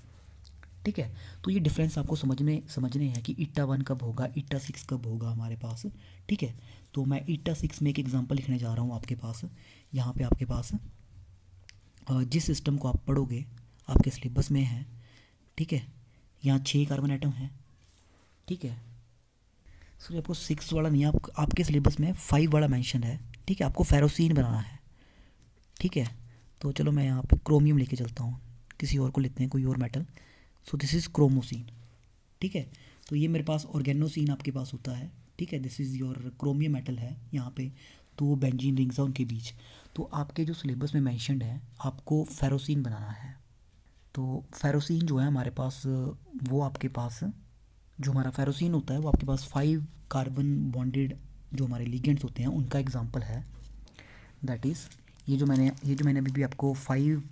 ठीक है। तो ये डिफरेंस आपको समझने हैं कि ईटा 1 कब होगा, ईटा 6 कब होगा हमारे पास, ठीक है। तो मैं ईटा 6 में एक एग्जांपल लिखने जा रहा हूँ आपके पास। यहाँ पे आपके पास जिस सिस्टम को आप पढ़ोगे आपके सिलेबस में है, ठीक है। यहाँ 6 कार्बन आइटम हैं, ठीक है। सॉरी, आपको 6 वाला नहीं, आपके सिलेबस में 5 वाला मेंशन है, ठीक है। आपको फेरोसीन बनाना है, ठीक है। तो चलो मैं यहाँ पे क्रोमियम लेके चलता हूँ, किसी और को लेते हैं, कोई और मेटल। सो दिस इज़ क्रोमोसिन, ठीक है। तो ये मेरे पास ऑर्गेनोसिन आपके पास होता है, ठीक है। This is your chromium metal है, यहाँ पे 2 बेंजीन रिंग्स हैं उनके बीच। तो आपके जो सिलेबस में मेंशन्ड है, आपको फेरोसिन बनाना है। तो फेरोसिन जो है हमारे पास, वो आपके पास जो हमारा फेरोसिन होता है वो आपके पास 5 कार्बन बॉन्डेड जो हमारे लिगेंड्स होते हैं उनका एग्जांपल है। दैट इज़ ये जो मैंने अभी भी आपको 5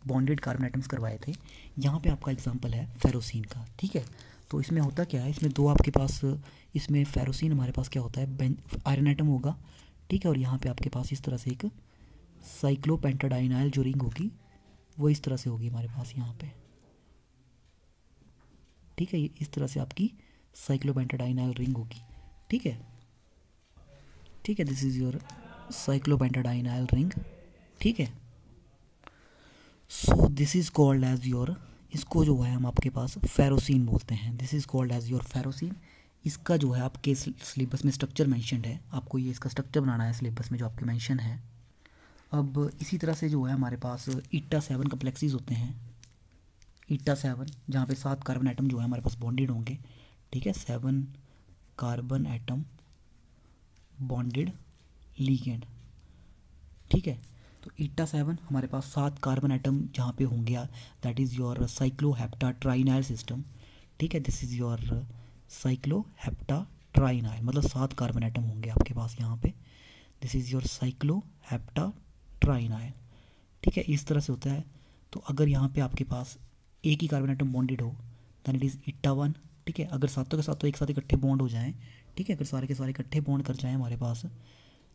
बॉन्डेड कार्बन आइटम्स करवाए थे, यहाँ पे आपका एग्जांपल है फेरोसिन का, ठीक है। तो इसमें होता क्या है, इसमें 2 आपके पास, इसमें फेरोसिन हमारे पास क्या होता है, आयरन आइटम होगा, ठीक है। और यहाँ पे आपके पास इस तरह से एक साइक्लोपेंटाडाइनाइल जो रिंग होगी वो इस तरह से होगी हमारे पास यहाँ पे, ठीक है। ये इस तरह से आपकी साइक्लोपेंटाडाइनाइल रिंग होगी, ठीक है। ठीक है, this is your cyclopentadienyl ring. ठीक है, so this is called as your, इसको जो है हम आपके पास फेरोसिन बोलते हैं। This is called as your ferrocene. इसका जो है आपके सिलेबस में स्ट्रक्चर मेंशन्ड है, आपको ये इसका स्ट्रक्चर बनाना है सिलेबस में जो आपके मेंशन है। अब इसी तरह से जो है हमारे पास ईटा 7 कम्प्लेक्सेस होते हैं, ईटा 7, जहाँ पे 7 कार्बन एटम जो है हमारे पास बॉन्डेड होंगे। ठीक है, 7 कार्बन एटम बॉन्डेड लीगेंड। ठीक है, तो ईटा 7 हमारे पास 7 कार्बन एटम जहाँ पे होंगे, दैट इज़ योर साइक्लोहेप्टाट्राइनाइल सिस्टम। ठीक है, दिस इज़ योर साइक्लोहेप्टाट्राइनाइल, मतलब 7 कार्बन एटम होंगे आपके पास यहाँ पे। This is your cycloheptatrienyl. ठीक है, इस तरह से होता है। तो अगर यहाँ पे आपके पास एक ही कार्बन एटम बॉन्डेड हो दैन इट इज़ ईटा 1। ठीक है, अगर सातों के सातों एक साथ इकट्ठे बॉन्ड हो जाएं, ठीक है, अगर सारे के सारे इकट्ठे बॉन्ड कर जाएं हमारे पास,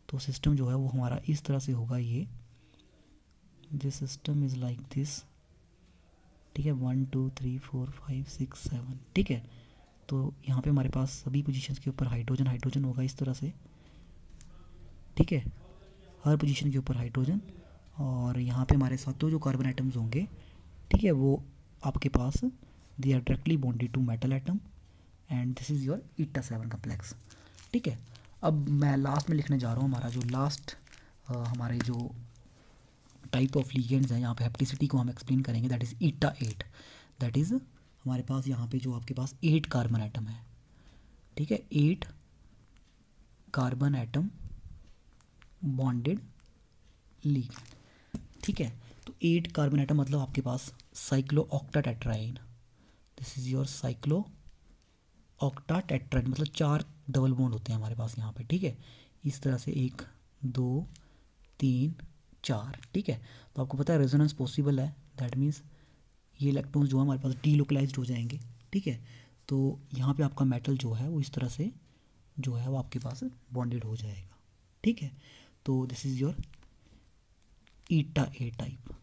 तो सिस्टम जो है वो हमारा इस तरह से होगा। ये this system is like this. ठीक है, 1 2 3 4 5 6 7। ठीक है, तो यहाँ पे हमारे पास सभी पोजीशंस के ऊपर हाइड्रोजन हाइड्रोजन होगा इस तरह से। ठीक है, हर पोजीशन के ऊपर हाइड्रोजन, और यहाँ पे हमारे सातों जो कार्बन एटम्स होंगे, ठीक है, वो आपके पास they are directly bonded to metal atom, and this is your eta 7 complex. ठीक है, अब मैं लास्ट में लिखने जा रहा हूँ हमारा जो लास्ट हमारे जो टाइप ऑफ लीगेंड्स हैं, यहाँ पे हेप्टिसिटी को हम एक्सप्लेन करेंगे, that is eta 8। That is हमारे पास यहाँ पे जो आपके पास 8 कार्बन एटम है। ठीक है, 8 कार्बन एटम बॉन्डेड लीगेंड। ठीक है, तो 8 कार्बन एटम मतलब आपके पास cyclooctatetraene. This is your cyclooctatetraene, मतलब 4 डबल बॉन्ड होते हैं हमारे पास यहाँ पे। ठीक है, इस तरह से 1 2 3 4। ठीक है, तो आपको पता है रेजोनेंस पॉसिबल है, दैट मीन्स ये इलेक्ट्रॉन्स जो है हमारे पास डीलोकलाइज्ड हो जाएंगे। ठीक है, तो यहाँ पे आपका मेटल जो है वो इस तरह से जो है वो आपके पास बॉन्डेड हो जाएगा। ठीक है, तो this is your eta 8 type.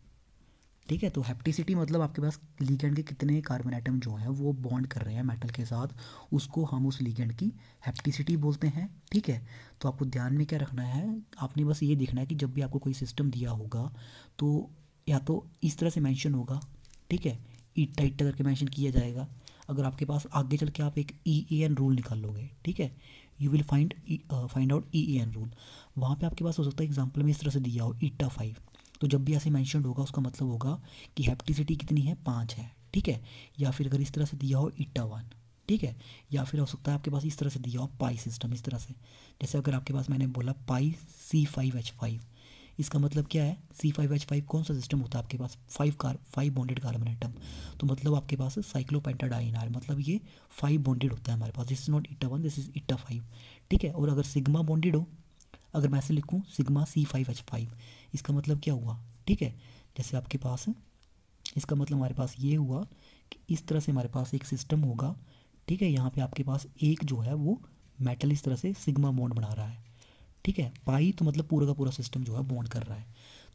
ठीक है, तो हेप्टिसिटी मतलब आपके पास लीगेंड के कितने कार्बन एटम जो हैं वो बॉन्ड कर रहे हैं मेटल के साथ, उसको हम उस लीगेंड की हेप्टिसिटी बोलते हैं। ठीक है, तो आपको ध्यान में क्या रखना है, आपने बस ये देखना है कि जब भी आपको कोई सिस्टम दिया होगा तो या तो इस तरह से मेंशन होगा, ठीक है, ईटा ईटा करके मेंशन किया जाएगा। अगर आपके पास आगे चल के आप एक EAN रूल निकाल लोगे, ठीक है, you will find out EAN rule, वहाँ पे आपके पास हो सकता है एग्जांपल में इस तरह से दिया हो ईटा 5, तो जब भी ऐसे मेंशन होगा उसका मतलब होगा कि हेप्टिसिटी कितनी है, 5 है। ठीक है, या फिर अगर इस तरह से दिया हो ईटा 1, ठीक है, या फिर हो सकता है आपके पास इस तरह से दिया हो पाई सिस्टम, इस तरह से, जैसे अगर आपके पास मैंने बोला पाई C5H5, इसका मतलब क्या है, C5H5 कौन सा सिस्टम होता है आपके पास, 5 बॉन्डेड कार्बन एटम, तो मतलब आपके पास साइक्लोपेंटाडाइनाइल, मतलब ये 5 बॉन्डेड होता है हमारे पास। This is not eta 1, this is eta 5। ठीक है, और अगर सिग्मा बॉन्डेड हो, अगर मैं ऐसे लिखूँ सिग्मा C5H5, इसका मतलब क्या हुआ, ठीक है, जैसे आपके पास इसका मतलब हमारे पास ये हुआ कि इस तरह से हमारे पास एक सिस्टम होगा। ठीक है, यहाँ पे आपके पास एक जो है वो मेटल इस तरह से सिग्मा बॉन्ड बना रहा है। ठीक है, पाई तो मतलब पूरा का पूरा सिस्टम जो है बॉन्ड कर रहा है।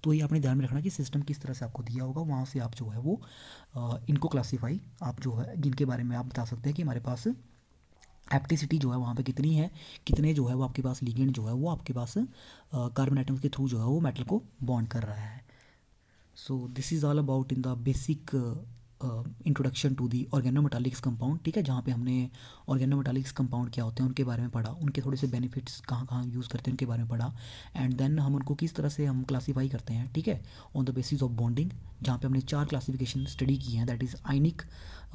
तो ये आपने ध्यान में रखना कि सिस्टम किस तरह से आपको दिया होगा, वहाँ से आप जो है वो इनको क्लासीफाई आप जो है जिनके बारे में आप बता सकते हैं कि हमारे पास हेप्टिसिटी जो है वहाँ पे कितनी है, कितने जो है वो आपके पास लीगेंड जो है वो आपके पास कार्बन एटम्स के थ्रू जो है वो मेटल को बॉन्ड कर रहा है। So this is all about in the basic introduction to the organometallics compound. ठीक है, जहाँ पे हमने ऑर्गेनोमेटालिक्स कंपाउंड क्या होते हैं उनके बारे में पढ़ा, उनके थोड़े से बेनिफिट्स कहाँ कहाँ यूज़ करते हैं उनके बारे में पढ़ा, एंड देन हम उनको किस तरह से हम क्लासीफाई करते हैं। ठीक है, on the basis of bonding, जहाँ पे हमने 4 क्लासिफिकेशन स्टडी की हैं, दैट इज़ आयनिक,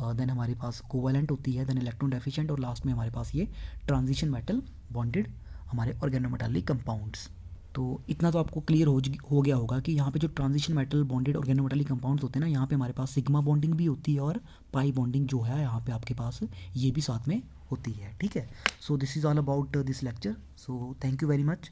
देन हमारे पास कोवैलेंट होती है, देन इलेक्ट्रॉन डेफिशिएंट, और लास्ट में हमारे पास ये ट्रांजिशन मेटल बॉन्डेड हमारे ऑर्गेनोमेटालिक कंपाउंड्स। तो इतना तो आपको क्लियर हो गया होगा कि यहाँ पे जो transition metal bonded organometallic compounds होते हैं ना, यहाँ पे हमारे पास सिग्मा बॉन्डिंग भी होती है और पाई बॉन्डिंग जो है यहाँ पे आपके पास ये भी साथ में होती है। ठीक है, so this is all about this lecture, so thank you very much.